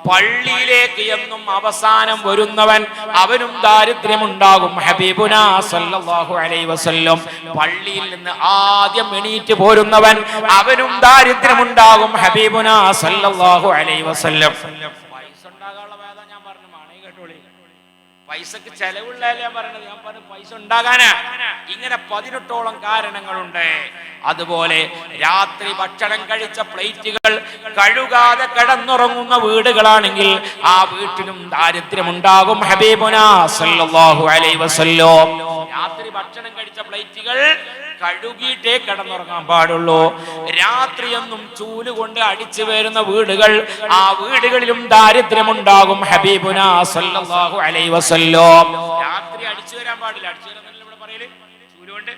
പള്ളിയിലേക്ക് എന്നും അവസാനം വരുന്നവൻ അവനും ദാരിദ്ര്യമുണ്ടാകും. ഹബീബുനാ സല്ലല്ലാഹു അലൈഹി വസല്ലം, പള്ളിയിൽ നിന്ന് ആദ്യം എണീറ്റ് പോരുന്നവൻ അവനും ദാരിദ്ര്യമുണ്ടാകും. ഹബീബുനാ സല്ലല്ലാഹു അലൈഹി വസല്ലം. പൈസ ഉണ്ടാകാനുള്ള വേദന ഞാൻ പറഞ്ഞു, മാണേ കേട്ടോളി. പൈസക്ക് ചെലവുള്ളതല്ല ഞാൻ പറയണത്. ഞാൻ പറഞ്ഞു പൈസ ഉണ്ടാകാനാ. ഇങ്ങനെ 18ഓളം കാരണങ്ങളുണ്ട്. അതുപോലെ രാത്രി ഭക്ഷണം കഴിച്ച പ്ലേറ്റുകൾ കഴുകാതെ കിടന്നുറങ്ങുന്ന വീടുകളാണെങ്കിൽ ആ വീട്ടിലും ദാരിദ്ര്യമുണ്ടാകും. ഹബീബുനാ സല്ലല്ലാഹു അലൈഹി വസല്ലം, രാത്രി ഭക്ഷണം കഴിച്ച പ്ലേറ്റുകൾ കഴുകിയിട്ടേ കിടന്നുറങ്ങാൻ പാടുള്ളൂ. രാത്രിയൊന്നും ചൂലുകൊണ്ട് അടിച്ചു വരുന്ന വീടുകൾ, ആ വീടുകളിലും ദാരിദ്ര്യമുണ്ടാകും. ഹബീബുനാ സല്ലല്ലാഹു അലൈഹി വസല്ലം, രാത്രി അടിച്ചു വരാൻ പാടില്ല. അടിച്ചു വരാൻ ഇവിടെ പറയല് ചൂലുകൊണ്ട്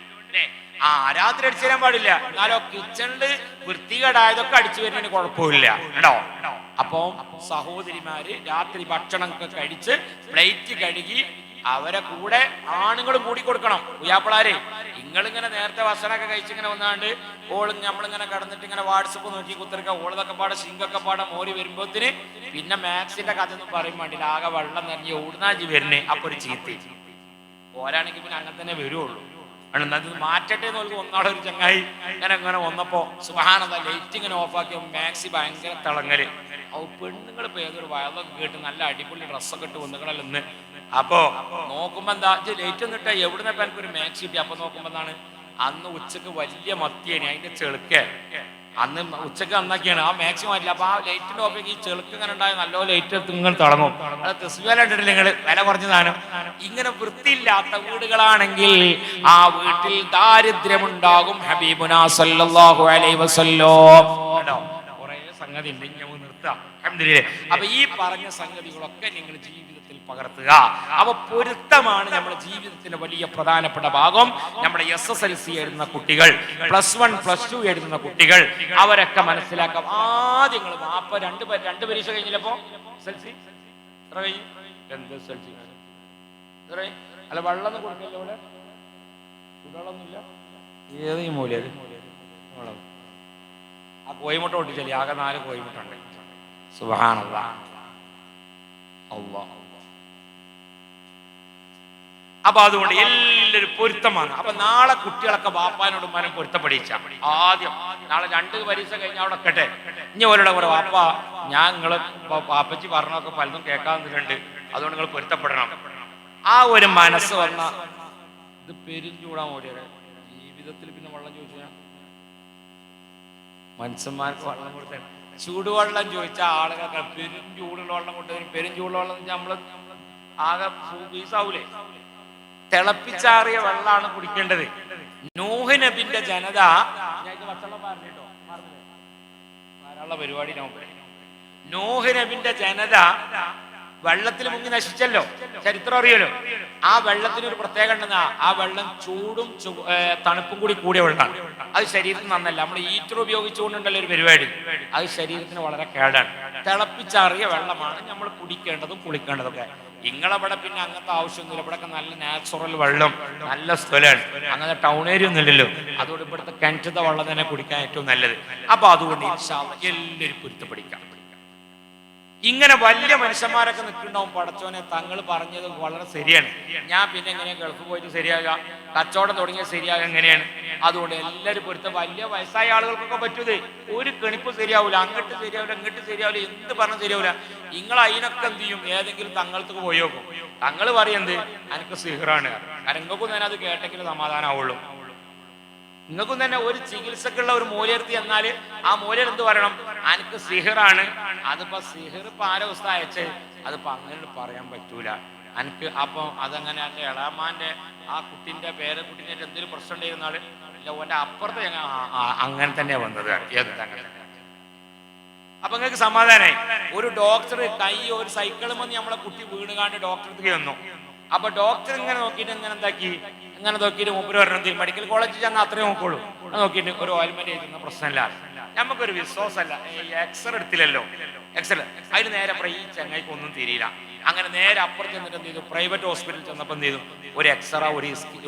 രാത്രി അടിച്ചു തരാൻ പാടില്ല. എന്നാലോ കിച്ചണില് വൃത്തികേടായതൊക്കെ അടിച്ചു വരുന്നതിന് കുഴപ്പമില്ല കേട്ടോ. അപ്പൊ സഹോദരിമാര് രാത്രി ഭക്ഷണം ഒക്കെ കഴിച്ച് പ്ലേറ്റ് കഴുകി അവരെ കൂടെ ആണുങ്ങളും കൂടി കൊടുക്കണം. ഉയ്യാപ്പിളാരെ, നിങ്ങളിങ്ങനെ നേരത്തെ ഭക്ഷണമൊക്കെ കഴിച്ചിങ്ങനെ വന്നാണ്ട് ഓള് നമ്മളിങ്ങനെ കടന്നിട്ട് ഇങ്ങനെ വാട്സപ്പ് നോക്കി കുത്തിരിക്കുക, ഓളതൊക്കെ പാടെ സിങ്കൊക്കെ പാടെ മോരി വരുമ്പോത്തിന് പിന്നെ മാക്സിന്റെ കഥ ഒന്നും പറയും വേണ്ടില്ല, ആകെ വെള്ളം നിറഞ്ഞ് ഓടുന്നാജി വരുന്നേ. അപ്പൊ ഒരു ചീത്തി ഓരാണെങ്കിൽ പിന്നെ അങ്ങനെ തന്നെ വരുള്ളൂ. മാറ്റട്ടെ എന്ന് ഒന്നാളെ ഒരു ചങ്ങായി ഇങ്ങനെ വന്നപ്പോ സുബ്ഹാനല്ലാഹ്, ലൈറ്റ് ഇങ്ങനെ ഓഫാക്കി മാക്സി ഭയങ്കര തിളങ്ങല്. പെണ്ണുങ്ങൾ ഇപ്പൊ ഏതൊരു വയലൊക്കെ കേട്ട് നല്ല അടിപൊളി ഡ്രസ്സൊക്കെ ഇട്ട് വന്നുകളല്ലോ ഇന്ന്. അപ്പൊ നോക്കുമ്പോ എന്താ ലൈറ്റ് ഒന്നും ഇട്ടാ എവിടുന്നപ്പോ എനിക്കൊരു മാക്സി കിട്ടി. അപ്പൊ നോക്കുമ്പോ എന്താണ്, അന്ന് ഉച്ചക്ക് വലിയ മത്തിയേനെ, അതിന്റെ ചെളുക്ക അന്ന് ഉച്ചക്ക് നന്നാക്കിയാണ്. ആ മാക്സിമം ആയില്ല. അപ്പൊ ആ ലൈറ്റിന്റെ ഓഫ് ഈ ചെളുക്ക് ഇങ്ങനെ ഉണ്ടായ നല്ല ലൈറ്റ് എടുത്ത് ഇങ്ങനെ തിളങ്ങും. അത് തെസ്ബീഹ് ഇട്ടിട്ടില്ല നിങ്ങൾ, വില കുറഞ്ഞ സാധനം. ഇങ്ങനെ വൃത്തിയില്ലാത്ത വീടുകളാണെങ്കിൽ ആ വീട്ടിൽ ദാരിദ്ര്യമുണ്ടാകും. ഹബീബുനാ സല്ലല്ലാഹു അലൈഹി വസല്ലം. കുറെ സംഗതി ഉണ്ട്, ഞാൻ നിർത്താം. അൽഹംദുലില്ലാഹ്. അപ്പൊ ഈ പറഞ്ഞ സംഗതികളൊക്കെ നിങ്ങൾ ജീവിതത്തിൽ പകർത്തുക. അപ്പൊ പൊരുത്തമാണ് നമ്മുടെ ജീവിതത്തിന്റെ വലിയ പ്രധാനപ്പെട്ട ഭാഗം. നമ്മുടെ SSLC എഴുതുന്ന കുട്ടികൾ, +1 +2 എഴുതുന്ന കുട്ടികൾ, അവരൊക്കെ മനസ്സിലാക്കാം. ആദ്യം നിങ്ങൾ വാപ്പ രണ്ട് പരീക്ഷ കഴിഞ്ഞില്ലപ്പോ SSLC എത്ര കഴിഞ്ഞു? എന്ത് SSLC അല്ല, വെള്ളം കൊടുക്കല്ലോ ഇവിടെ, ചൂടുവെള്ളമൊന്നുമില്ല. ഏത് ഈ മൂല്യം ആ കോയിമുട്ട പൊട്ടിച്ചല്ലേ, ആകെ 4 കോയിമുട്ട ഉണ്ട്. സുബ്ഹാനല്ലാഹ്. അല്ലാഹ്. അപ്പൊ അതുകൊണ്ട് എല്ലാവരും പൊരുത്തമാണ്. അപ്പൊ നാളെ കുട്ടികളൊക്കെ ബാപ്പാനോട് ഉമ്മാനും പൊരുത്തപ്പെടിച്ച ആദ്യം നാളെ 2 പരീക്ഷ കഴിഞ്ഞാൽ അവിടെ കട്ടെ ഇനി അവരുടെ പറ വാപ്പ ഞാൻ നിങ്ങള് പാപ്പച്ചി പറഞ്ഞൊക്കെ പലതും കേൾക്കാറുണ്ട്, അതുകൊണ്ട് നിങ്ങൾ പൊരുത്തപ്പെടണം. ആ ഒരു മനസ്സ് വന്ന ഇത് പെരുംചൂടാൻ ഓടിയത് ജീവിതത്തിൽ പിന്നെ വെള്ളം ചോദിച്ചാൽ മനുഷ്യന്മാർക്ക് വെള്ളം കൊടുത്ത ചൂടുവെള്ളം ചോദിച്ച ആളുകൾക്ക് പെരും ചൂടുള്ള വെള്ളം കൊണ്ടുവരും. പെരും ചൂടുള്ള വെള്ളം നമ്മള് ആകെ പീസാവൂലേ? തിളപ്പിച്ചാറിയ വെള്ളമാണ് കുടിക്കേണ്ടത്. നൂഹ് നബിന്റെ ജനത പരിപാടി നൂഹ് നബിന്റെ ജനത വെള്ളത്തിൽ മുങ്ങി നശിച്ചല്ലോ, ചരിത്രം അറിയല്ലോ. ആ വെള്ളത്തിന് ഒരു പ്രത്യേകത ഉണ്ടെന്നാ, ആ വെള്ളം ചൂടും തണുപ്പും കൂടി കൂടിയ വെള്ളമാണ്. അത് ശരീരത്തിന് നന്നല്ല. നമ്മൾ ഈറ്റർ ഉപയോഗിച്ചുകൊണ്ടുണ്ടല്ലോ ഒരു പരിപാടി, അത് ശരീരത്തിന് വളരെ കേടാണ്. തിളപ്പിച്ചാറിയ വെള്ളമാണ് നമ്മൾ കുടിക്കേണ്ടതും കുളിക്കേണ്ടതൊക്കെ. നിങ്ങളവിടെ പിന്നെ അങ്ങനത്തെ ആവശ്യമൊന്നുമില്ല. ഇവിടെയൊക്കെ നല്ല നാച്ചുറൽ വെള്ളം, നല്ല സ്ഥലമാണ്. അങ്ങനെ ടൗൺ ഏരിയ ഒന്നും ഇല്ലല്ലോ. അതുകൊണ്ട് ഇവിടുത്തെ കിണറ്റത്തെ വെള്ളം തന്നെ കുടിക്കാൻ ഏറ്റവും നല്ലത്. അപ്പൊ അതുകൊണ്ട് ഇൻഷാ അല്ലാഹ് എല്ലാവരും പൊരുത്തപ്പെടിക്കാം. ഇങ്ങനെ വലിയ മനുഷ്യന്മാരൊക്കെ നിൽക്കുന്നുണ്ടാവും. പടച്ചോനെ തങ്ങൾ പറഞ്ഞത് വളരെ ശരിയാണ്. ഞാൻ പിന്നെ എങ്ങനെയാ ഗൾഫ് പോയിട്ട് ശരിയാകുക, കച്ചവടം തുടങ്ങിയ ശരിയാകുക എങ്ങനെയാണ്? അതുകൊണ്ട് എല്ലാവരും പൊരുത്തം. വലിയ വയസ്സായ ആളുകൾക്കൊക്കെ പറ്റൂത്. ഒരു കെണിപ്പ് ശരിയാവില്ല, അങ്ങോട്ട് ശരിയാവില്ല, ഇങ്ങോട്ട് ശരിയാവില്ല, എന്ത് പറഞ്ഞാൽ ശരിയാവില്ല. നിങ്ങൾ അതിനൊക്കെ എന്ത് ചെയ്യും? ഏതെങ്കിലും തങ്ങൾക്ക് പോയി നോക്കും. തങ്ങൾ പറയുന്നത് എനിക്ക് സിഹറാണ്. കാരണം നിങ്ങൾക്കും തന്നെ അത് കേട്ടെങ്കിലും സമാധാനമാവുള്ളൂ. നിങ്ങൾക്കും തന്നെ ഒരു ചികിത്സക്കുള്ള ഒരു മൂല്യർത്തി എന്നാൽ ആ മൂല്യർ എന്ത് പറയണം? എനിക്ക് സിഹറാണ്. അതിപ്പോ സിഹർ ഇപ്പൊ ആരോ ഉസ്താദ് അയച്ച്, അതിപ്പോ അങ്ങനെ പറയാൻ പറ്റൂല എനിക്ക്. അപ്പൊ അതങ്ങനെ എന്റെ ഇളാമാന്റെ ആ കുട്ടിന്റെ പേരക്കുട്ടിന്റെ എന്തെങ്കിലും പ്രശ്നം ഉണ്ടായിരുന്നാല് ഇല്ല ഓന്റെ അപ്പുറത്ത് അങ്ങനെ തന്നെയാ വന്നത്. അങ്ങനെ അപ്പൊ നിങ്ങൾക്ക് സമാധാനായി. ഒരു ഡോക്ടർ കൈ ഒരു സൈക്കിളും വന്ന് നമ്മളെ കുട്ടി വീണുകാണ്ട് ഡോക്ടർക്ക് വന്നു. അപ്പൊ ഡോക്ടർ ഇങ്ങനെ നോക്കിയിട്ട് ഇങ്ങനെ എന്താക്കി, ഇങ്ങനെ നോക്കിയിട്ട് മൂപ്പര് പറഞ്ഞത് മെഡിക്കൽ കോളേജിൽ ചെന്നാൽ അത്രയും നോക്കുള്ളൂ. നോക്കിയിട്ട് ഒരു ഓയിൽമെന്റ് എഴുതുന്ന പ്രശ്നമില്ല. നമുക്കൊരു വിശ്വാസമല്ല. എക്സ്റേ എടുത്തില്ലല്ലോ, എക്സ്റേ അതിന് നേരെ ഈ ചങ്ങായിക്ക് ഒന്നും തിരിയില്ല. അങ്ങനെ നേരെ അപ്പുറത്ത് ചെന്നിട്ട് എന്ത് ചെയ്തു? പ്രൈവറ്റ് ഹോസ്പിറ്റലിൽ ചെന്നപ്പോൾ എന്ത് ചെയ്തു? ഒരു എക്സ്റേ,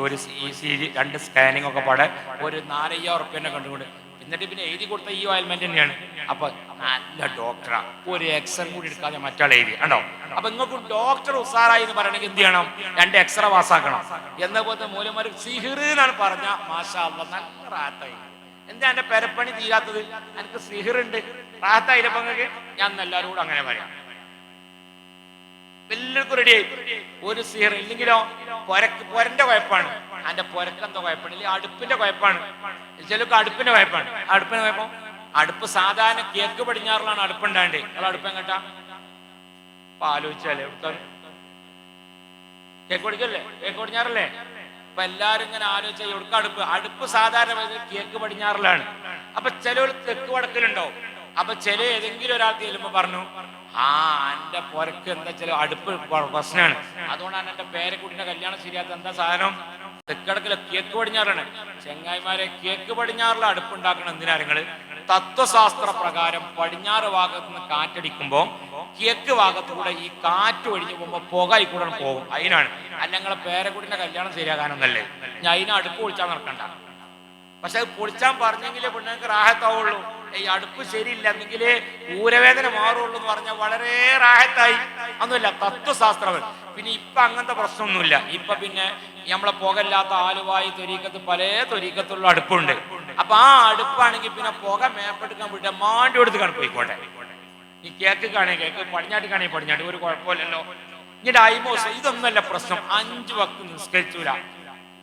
ഒരു ECG, 2 സ്കാനിങ് ഒക്കെ പാടെ ഒരു 4,000 റുപ്യനെ കണ്ടുകൊണ്ട് എന്നിട്ട് പിന്നെ എഴുതി കൊടുത്ത ഈ ഓയിൽമെന്റ് തന്നെയാണ്. അപ്പൊ നല്ല ഡോക്ടറാ, ഒരു എക്സ്റേ കൂടി എടുക്കാതെ മറ്റാൾ എഴുതി കണ്ടോ. അപ്പൊ നിങ്ങൾക്ക് ഡോക്ടർ ഉസാറായി എന്ന് പറയണമെങ്കിൽ എന്ത് ചെയ്യണം? 2 എക്സ്റേ പാസ്സാക്കണം. എന്ന പോലെ മൂലമാർ സിഹിർ എന്നാണ് പറഞ്ഞ മാഷാ അല്ലാഹ് നല്ല റാഹത്തായി. എന്താ എന്റെ പെരപ്പണി തീരാത്തത്? എനിക്ക് സിഹിറുണ്ട്, റാഹത്തായില്ലപ്പോ നിങ്ങൾക്ക്. ഞാൻ എല്ലാവരും കൂടെ അങ്ങനെ പറയാം. എല്ലാവർക്കും റെഡിയായി. ഒരു സിഹിർ ഇല്ലെങ്കിലോ പൊരന്റെ കുഴപ്പമാണ്, അതിന്റെ പൊരക്കെന്തോ കുഴപ്പമാണ്, ഇല്ലെങ്കിൽ അടുപ്പിന്റെ കുഴപ്പമാണ്. ചിലർക്ക് അടുപ്പിന്റെ കുഴപ്പമാണ്. അടുപ്പിന്റെ കുഴപ്പം അടുപ്പ് സാധാരണ കിഴക്ക് പടിഞ്ഞാറിലാണ് അടുപ്പുണ്ടാണ്ട്. നിങ്ങൾ അടുപ്പ് എങ്ങട്ടാ? അപ്പൊ ആലോചിച്ചാലേ കിഴക്ക് പടിഞ്ഞല്ലേ, കിഴക്ക് പടിഞ്ഞാറല്ലേ? അപ്പൊ എല്ലാരും ഇങ്ങനെ ആലോചിച്ചാൽ എവിടുക്ക അടുപ്പ് സാധാരണ കിഴക്ക് പടിഞ്ഞാറിലാണ്. അപ്പൊ ചിലർ തെക്ക് വടക്കിലുണ്ടാവും. അപ്പൊ ചില ഏതെങ്കിലും ഒരാൾക്ക് ചെല്ലുമ്പോ പറഞ്ഞു എന്റെ പൊരക്ക് എന്താ ചില അടുപ്പ് പ്രശ്നമാണ്, അതുകൊണ്ടാണ് എന്റെ പേരക്കുട്ടിന്റെ കല്യാണം ശരിയാത്ത. എന്താ സാധനം? തെക്കടക്കിലെ കിഴക്ക് പടിഞ്ഞാറാണ്. ചെങ്ങായിമാരെ, കിഴക്ക് പടിഞ്ഞാറിലെ അടുപ്പുണ്ടാക്കണം എന്തിനാ? നിങ്ങള് തത്വശാസ്ത്ര പ്രകാരം പടിഞ്ഞാറ് ഭാഗത്ത് നിന്ന് കാറ്റടിക്കുമ്പോ കിഴക്ക് ഭാഗത്തുകൂടെ ഈ കാറ്റ് ഒഴിഞ്ഞു പോകുമ്പോ പുക കൂടെ പോകും. അതിനാണ്. അല്ല നിങ്ങളെ പേരക്കുട്ടിന്റെ കല്യാണം ശരിയാകാനൊന്നല്ലേ. ഞാൻ അതിനെ അടുപ്പ് പൊളിച്ചാൽ നടക്കണ്ട. പക്ഷെ അത് പൊളിച്ചാൻ പറഞ്ഞെങ്കിലേ പെണ്ണുങ്ങൾക്ക് റാഹത്താവുള്ളൂ. ഈ അടുപ്പ് ശരിയില്ല എന്നെങ്കിലേ ഊരവേദന മാറുള്ളൂ എന്ന് പറഞ്ഞാൽ വളരെ റാഹത്തായി. ഒന്നുമില്ല തത്വശാസ്ത്രം. പിന്നെ ഇപ്പൊ അങ്ങനത്തെ പ്രശ്നമൊന്നുമില്ല. ഇപ്പൊ പിന്നെ നമ്മളെ പുകയില്ലാത്ത ആലുവായി തൊരീക്കത്ത് പല തൊരീക്കത്തുള്ള അടുപ്പുണ്ട്. അപ്പൊ ആ അടുപ്പാണെങ്കിൽ പിന്നെ പുക മേപ്പെടുക്കാൻ വിട്ടാൽ മാണ്ടി കൊടുത്ത് കണപ്പോയിക്കോട്ടെ. ഈ കേക്ക് കാണേ കേക്ക്, പടിഞ്ഞാട്ട് കാണേ പടിഞ്ഞാട്ട്, ഒരു കുഴപ്പമില്ലല്ലോ. ഇനി ഡൈമോസ് ഇതൊന്നുമല്ല പ്രശ്നം. 5 വക്ത് നിസ്കരിച്ചൂല,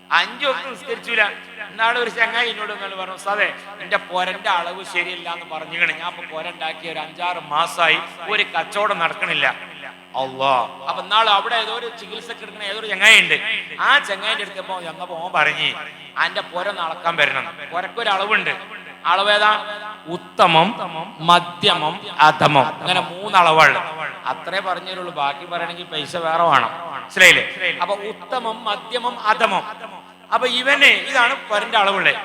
5 വക്ത് നിസ്കരിച്ചൂല. എന്നാണ് ഒരു ചങ്ങായി എന്നോട് എന്നാണ് പറഞ്ഞു, സാറേ എന്റെ പൊരന്റെ അളവ് ശരിയല്ല എന്ന് പറഞ്ഞിങ്ങനെ. ഞാൻ ഇപ്പൊ പൊരണ്ടാക്കി ഒരു 5-6 മാസമായി, ഒരു കച്ചവടം നടക്കണില്ല. അള്ളാ. അപ്പൊ നാളെ അവിടെ ഏതോ ഒരു ചികിത്സക്ക് എടുക്കണ ഏതൊരു ചങ്ങായി ഉണ്ട്. ആ ചങ്ങായിന്റെ അടുത്തപ്പോ ചെന്നപ്പോ ഓൻ പറഞ്ഞ് എന്റെ പൊര നടക്കാൻ വരണം. പൊരക്കൊരു അളവുണ്ട്. അളവേതാ? ഉത്തമം, മധ്യമം, അധമം. അങ്ങനെ 3 അളവുണ്ട്. അത്രേ പറഞ്ഞുള്ളൂ. ബാക്കി പറയണമെങ്കിൽ പൈസ വേറെ വേണം. മനസ്സിലായില്ലേ? അപ്പൊ ഉത്തമം, മധ്യമം, അധമം. അപ്പൊ ഇവന് ഇതാണ് പൊരന്റെ അളവുള്ളത്.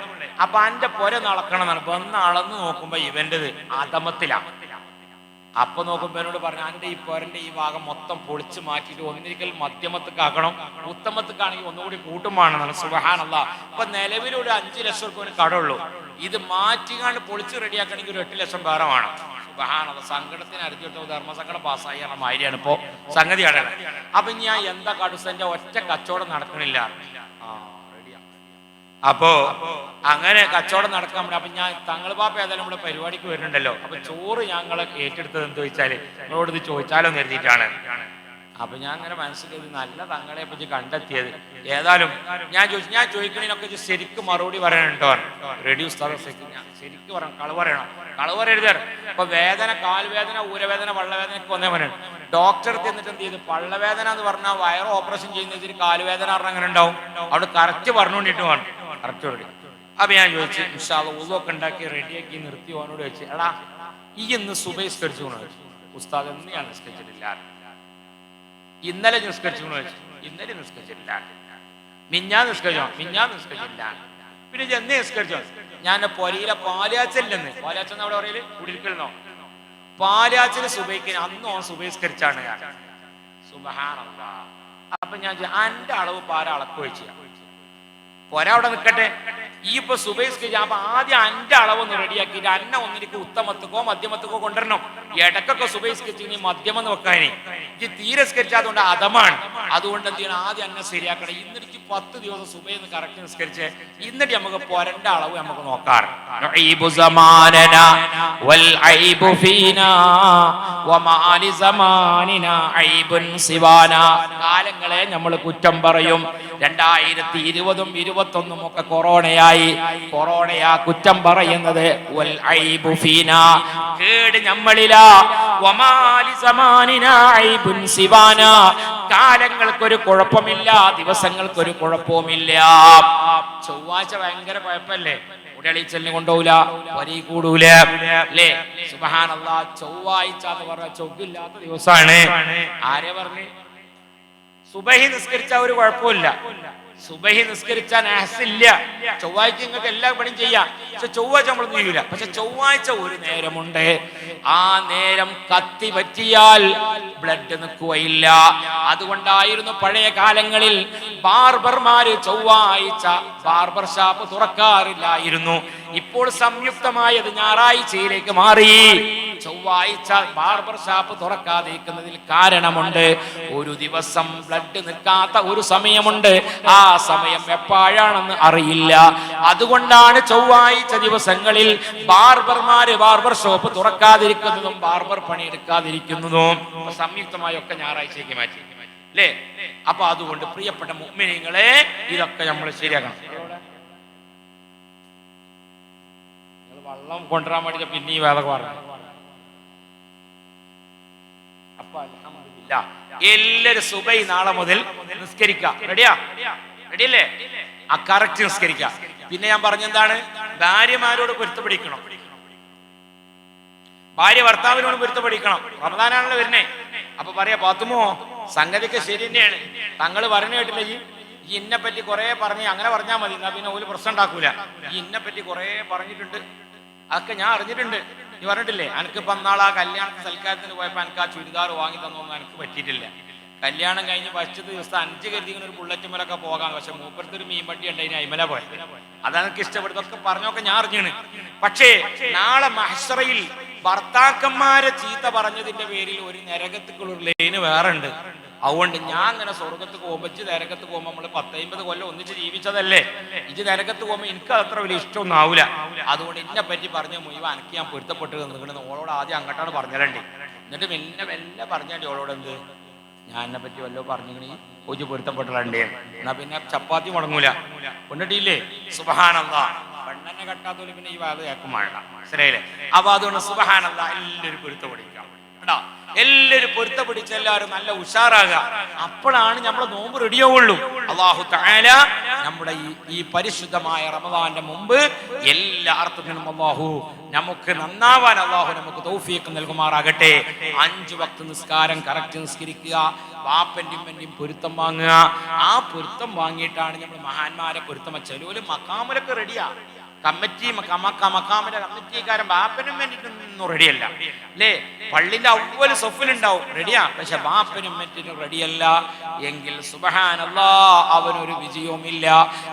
അപ്പൊ എന്റെ പൊര നടക്കണം എന്നാണ്. വന്ന് അളന്ന് നോക്കുമ്പോ ഇവന്റേത് അധമത്തിലാണ്. അപ്പൊ നോക്കുമ്പോ എന്നോട് പറഞ്ഞു, എന്റെ ഈ പൊരന്റെ ഈ ഭാഗം മൊത്തം പൊളിച്ച് മാറ്റിയിട്ട് ഒന്നിരിക്കൽ മധ്യമത്തേക്കാക്കണം, ഉത്തമത്തേക്കാണെങ്കിൽ ഒന്നുകൂടി കൂട്ടുമാണെന്നാണ്. സുബ്ഹാനല്ലാഹ്. ഇപ്പൊ നിലവിലൊരു 5 ലക്ഷം രൂപ കടമുള്ളൂ. ഇത് മാറ്റിക്കാണ്ട് പൊളിച്ച് റെഡിയാക്കണമെങ്കിൽ ഒരു 8 ലക്ഷം വേറെ വേണം. സുബ്ഹാനല്ലാഹ്, സങ്കടത്തിന് അരിഞ്ഞിട്ട് ധർമ്മസങ്കടം പാസ്സായി പറഞ്ഞ മാതിരിയാണ് ഇപ്പോ സംഗതിയാണ്. അപ്പൊ ഞാൻ എന്താ കടുസന്റെ ഒറ്റ കച്ചവടം നടക്കണില്ല. അപ്പോ അങ്ങനെ കച്ചവടം നടക്കാൻ പറ്റും. അപ്പൊ ഞാൻ തങ്ങൾ പാപ്പ ഏതായാലും നമ്മുടെ പരിപാടിക്ക് വരുന്നുണ്ടല്ലോ, അപ്പൊ ചോറ് ഞങ്ങളെ ഏറ്റെടുത്തത് എന്ത് ചോദിച്ചാല് നിങ്ങളോട് ഇത് ചോദിച്ചാലോ എന്ന് കരുതിയിട്ടാണ്. അപ്പൊ ഞാൻ അങ്ങനെ മനസ്സിൽ നല്ല തങ്ങളെ പറ്റി കണ്ടെത്തിയത്. ഏതായാലും ഞാൻ ചോദിക്കണതിനൊക്കെ ശരിക്കും മറുപടി പറയാനുണ്ടോ? റെഡി ഉസ്താദ്, ശരിക്കും പറയണം, കളവ് പറയണം, കളവ് പറയരുത്. ഇപ്പൊ വേദന, കാൽവേദന, ഊരവേദന, വള്ളവേദന ഒക്കെ ഒന്നേ പറയണം. ഡോക്ടർ എന്നിട്ട് എന്ത് ചെയ്ത്, പള്ളവേദന എന്ന് പറഞ്ഞാൽ വയറ് ഓപ്പറേഷൻ ചെയ്യുന്നതിന് കാലുവേദന പറഞ്ഞാൽ അങ്ങനെ ഉണ്ടാവും. അവിടെ കറക്റ്റ് പറഞ്ഞുകൊണ്ടിട്ട് വേണം, കറക്റ്റ് പറയും. അപ്പൊ ഞാൻ ചോദിച്ചു, ഇൻഷാ അല്ലാഹ് ഉളുവൊക്കെ ഉണ്ടാക്കി റെഡിയാക്കി നിർത്തി അവനോട് ചോദിച്ചു, എടാ ഈ ഇന്ന് സുബഹി നിസ്കരിച്ചു ചോദിച്ചു. ഉസ്താദ് എന്ന് ഞാൻ നിസ്കരിച്ചിട്ടില്ല. ഇന്നലെ നിസ്കരിച്ചു ചോദിച്ചു. ഇന്നലെ നിസ്കരിച്ചിട്ടില്ല. മിഞ്ഞാന്ന് നിസ്കരിച്ചോ? മിഞ്ഞാന്ന് നിസ്കരിച്ചില്ല. പിന്നെ എന്ന് നിസ്കരിച്ചോ? ഞാൻ പൊരിയിലെ പാലാച്ചല്ലെന്ന്, പാലാച്ചെന്ന് അവിടെ പറയല് കുടിയിരിക്കലെന്നോ, പാലാച്ചിന് സുബഹിക്ക് അന്ന് ഓൻ സുബഹിസ്കരിച്ചാണ് ഞാൻ. സുബ്ഹാനല്ലാഹ്. അപ്പൊ ഞാൻ അന്റെ അളവ് പാര അളക്ക് വെച്ചു പോരാ, അവിടെ നിൽക്കട്ടെ. ഈ ഇപ്പൊ സുബഹിസ്കരിച്ച അപ്പൊ ആദ്യം അന്റെ അളവൊന്ന് റെഡിയാക്കിയിട്ട് അന്ന ഒന്നിലേക്ക് ഉത്തമത്തുക്കോ മധ്യമത്തുക്കോ കൊണ്ടുവരണം. ഇടക്കൊക്കെ സുബഹിസ്കരിച്ച് ഇനി മധ്യമെന്ന് വെക്കാനേ ഈ തീരെ സ്കരിച്ചാതുകൊണ്ട് അധമാണ്. അതുകൊണ്ട് എന്ത് ചെയ്യണം, ആദ്യം അന്നെ ശരിയാക്കണം. ഇന്നിട്ട് 10 ദിവസം സുബഹിന്ന് കറക്റ്റ് നിസ്കരിച്ച് എന്നിട്ട് നമുക്ക് പൊരന്റെ അളവ് നമുക്ക് നോക്കാം. കാലങ്ങളെ നമ്മൾ കുറ്റം പറയും. 2020ഉം 2021 ഒക്കെ കൊറോണയാ കുറ്റം പറയുന്നത്. കേട് നമ്മളിലാ. കാലങ്ങൾക്കൊരു കുഴപ്പമില്ല, ദിവസങ്ങൾക്കൊരു കുഴപ്പവുമില്ല. ചൊവ്വാഴ്ച ഭയങ്കര കുഴപ്പല്ലേ, ഉടളിച്ചെല്ലിന് കൊണ്ടുപോകൂല, വരി കൂടൂല അല്ലേ? സുബ്ഹാനല്ലാഹ്. ചൊവ്വാഴ്ച എന്ന് പറഞ്ഞ ചൊവ്വില്ലാത്ത ദിവസമാണ്. ആരെ പറഞ്ഞു? സുബഹി നിസ്കരിച്ച ഒരു കുഴപ്പമില്ല, സുബഹി നിസ്കരിച്ചാൽ ആസില്ല. ചൊവ്വാഴ്ച നിങ്ങൾക്ക് എല്ലാ പണിയും ചെയ്യാം, പക്ഷെ ചൊവ്വാഴ്ച നമ്മൾ ചെയ്യൂല. പക്ഷെ ചൊവ്വാഴ്ച ഒരു നേരമുണ്ട്, ആ നേരം കത്തി പറ്റിയാൽ ബ്ലഡ് നിൽക്കുകയില്ല. അതുകൊണ്ടായിരുന്നു പഴയ കാലങ്ങളിൽ ബാർബർമാര് ചൊവ്വാഴ്ച ബാർബർ ഷാപ്പ് തുറക്കാറില്ലായിരുന്നു. ഇപ്പോൾ സംയുക്തമായത് ഞായറാഴ്ചയിലേക്ക് മാറി. ചൊവ്വാഴ്ച ബാർബർ ഷാപ്പ് തുറക്കാതിരിക്കുന്നതിൽ കാരണമുണ്ട്. ഒരു ദിവസം ബ്ലഡ് നിൽക്കാത്ത ഒരു സമയമുണ്ട്, ആ സമയം എപ്പോഴാണെന്ന് അറിയില്ല. അതുകൊണ്ടാണ് ചൊവ്വാഴ്ച ദിവസങ്ങളിൽ ബാർബർമാര് ബാർബർ ഷോപ്പ് തുറക്കാതിരിക്കുന്നതും ബാർബർ പണി എടുക്കാതിരിക്കുന്നതും. സംയുക്തമായി ഒക്കെ ഞായറാഴ്ചയ്ക്ക് മാറ്റി അല്ലേ? അപ്പൊ അതുകൊണ്ട് പ്രിയപ്പെട്ട മുഅ്മിനീങ്ങളെ, ഇതൊക്കെ നമ്മൾ ശരിയാക്കണം. വെള്ളം കൊണ്ടുവരാൻ വേണ്ടി പിന്നെ ഈ വേദ പറഞ്ഞു. അപ്പൊ അൽഹംദുലില്ലാഹ് എല്ലാരും സുബഹി നാളെ മുതൽ നിസ്കരിക്കാം. റെഡിയാ? റെഡിയല്ലേ? ആ കറക്റ്റ് നിസ്കരിക്കാം. പിന്നെ ഞാൻ പറഞ്ഞെന്താണ്, ഭാര്യമാരോട് പൊരുത്തപ്പെടിക്കണം, ഭാര്യ ഭർത്താവിനോട് പൊരുത്തപ്പെടിക്കണം. റമദാനാണല്ലോ വരുന്നേ. അപ്പൊ പറയാ, പാത്തുമോ സംഗതിക്ക് ശരി തന്നെയാണ്, തങ്ങള് പറഞ്ഞു കേട്ടില്ല, ഈ ഇന്നെ പറ്റി കുറെ പറഞ്ഞ് അങ്ങനെ പറഞ്ഞാൽ മതി, എന്നാ പിന്നെ ഒരു പ്രശ്നം ഉണ്ടാക്കൂല. ഈ ഇന്നെ പറ്റി കുറെ പറഞ്ഞിട്ടുണ്ട്, അതൊക്കെ ഞാൻ അറിഞ്ഞിട്ടുണ്ട്. നീ പറഞ്ഞിട്ടില്ലേ, എനിക്ക് പന്നാളാ കല്യാണ സൽക്കാരത്തിന് പോയപ്പോ എനിക്ക് ആ ചുരിദാർ വാങ്ങി തന്നൊന്നും എനിക്ക് പറ്റിയിട്ടില്ല. കല്യാണം കഴിഞ്ഞ് 10 ദിവസം 5 കരുതിങ്ങനെ ഒരു ബുള്ളറ്റ് മേലൊക്കെ പോകാം, പക്ഷെ മൂപ്പരത്തൊരു മീൻ വണ്ടി ഉണ്ട്, അതിന് അയിമല പോയത്. അതാണ് എനിക്ക് ഇഷ്ടപ്പെടുന്നതൊക്കെ പറഞ്ഞൊക്കെ ഞാൻ അറിഞ്ഞാണ്. പക്ഷേ നാളെ മഹ്ശറയിൽ ഭർത്താക്കന്മാരെ ചീത്ത പറഞ്ഞതിന്റെ പേരിൽ ഒരു നരകത്തിക്കുള്ള ഒരു ലൈന് വേറെ ഉണ്ട്. അതുകൊണ്ട് ഞാൻ അങ്ങനെ സ്വർഗത്ത് പോകുമ്പോ, ഇജ്ജ് നരകത്ത് പോകുമ്പോ നമ്മള് 10-50 കൊല്ലം ഒന്നിച്ച് ജീവിച്ചതല്ലേ, ഇജ്ജ് നരകത്ത് പോകുമ്പോ എനിക്ക് അത്ര വലിയ ഇഷ്ടമൊന്നും ആവൂല. അതുകൊണ്ട് എന്നെ പറ്റി പറഞ്ഞ മുഴുവൻ എനിക്ക് ഞാൻ പൊരുത്തപ്പെട്ട് നിൽക്കണമെന്ന് ഓളോട് ആദ്യം അങ്ങോട്ടാണ് പറഞ്ഞിരണ്ടേ. എന്നിട്ട് പിന്നെ മെല്ലെ പറഞ്ഞാണ്ടി ഓളോട്, എന്ത് ഞാൻ എന്നെ പറ്റി വല്ലോ പറഞ്ഞിങ്ങനെ ഒജ് പൊരുത്തപ്പെട്ടിടണ്ടേ, എന്നാ പിന്നെ ചപ്പാത്തി മുടങ്ങൂല. കൊണ്ടിട്ടില്ലേ? സുബ്ഹാനല്ലാഹ്. പെണ്ണെന്നെ കെട്ടാത്തോല് പിന്നെ ഈ വാത് കേൾക്കും വേണ്ട, മനസ്സിലായില്ലേ? അപ്പൊ അതുകൊണ്ട് സുബ്ഹാനല്ലാഹ് എല്ലാവരും പൊരുത്തപ്പെടിക്കാം കേട്ടോ. എല്ലാവരും പൊരുത്തപ്പെടിച്ച് എല്ലാവരും നല്ല ഉഷാറാകുക. അപ്പോഴാണ് നമ്മളെ നോമ്പ് റെഡിയാവുള്ളൂ. അല്ലാഹു തആല നമ്മുടെ ഈ പരിശുദ്ധമായ റമദാന്റെ മുമ്പ് എല്ലാ അർത്ഥത്തിനും അല്ലാഹു നമുക്ക് നന്നാവാൻ അല്ലാഹു നമുക്ക് തൗഫീഖ് നൽകുമാറാകട്ടെ. 5 വക്ത് നിസ്കാരം കറക്റ്റ് നിസ്കരിക്കുക, വാപ്പന്റെയും ഉമ്മന്റെയും പൊരുത്തം വാങ്ങുക. ആ പൊരുത്തം വാങ്ങിയിട്ടാണ് നമ്മൾ മഹാന്മാരെ പൊരുത്തം. ചെലോല് മക്കാമിലൊക്കെ റെഡിയാ, മക്കാമിന്റെ കമ്മിറ്റിക്കാരൻ ബാപ്പനും വേണ്ടിയിട്ടൊന്നും റെഡിയല്ല അല്ലേ? പള്ളിന്റെ അവ്വല് സൊഫിലുണ്ടാവും റെഡിയാ, പക്ഷെ ബാപ്പനും മറ്റിനും റെഡിയല്ല എങ്കിൽ സുബ്ഹാനല്ലാഹ് അവനൊരു വിജയവുമില്ല.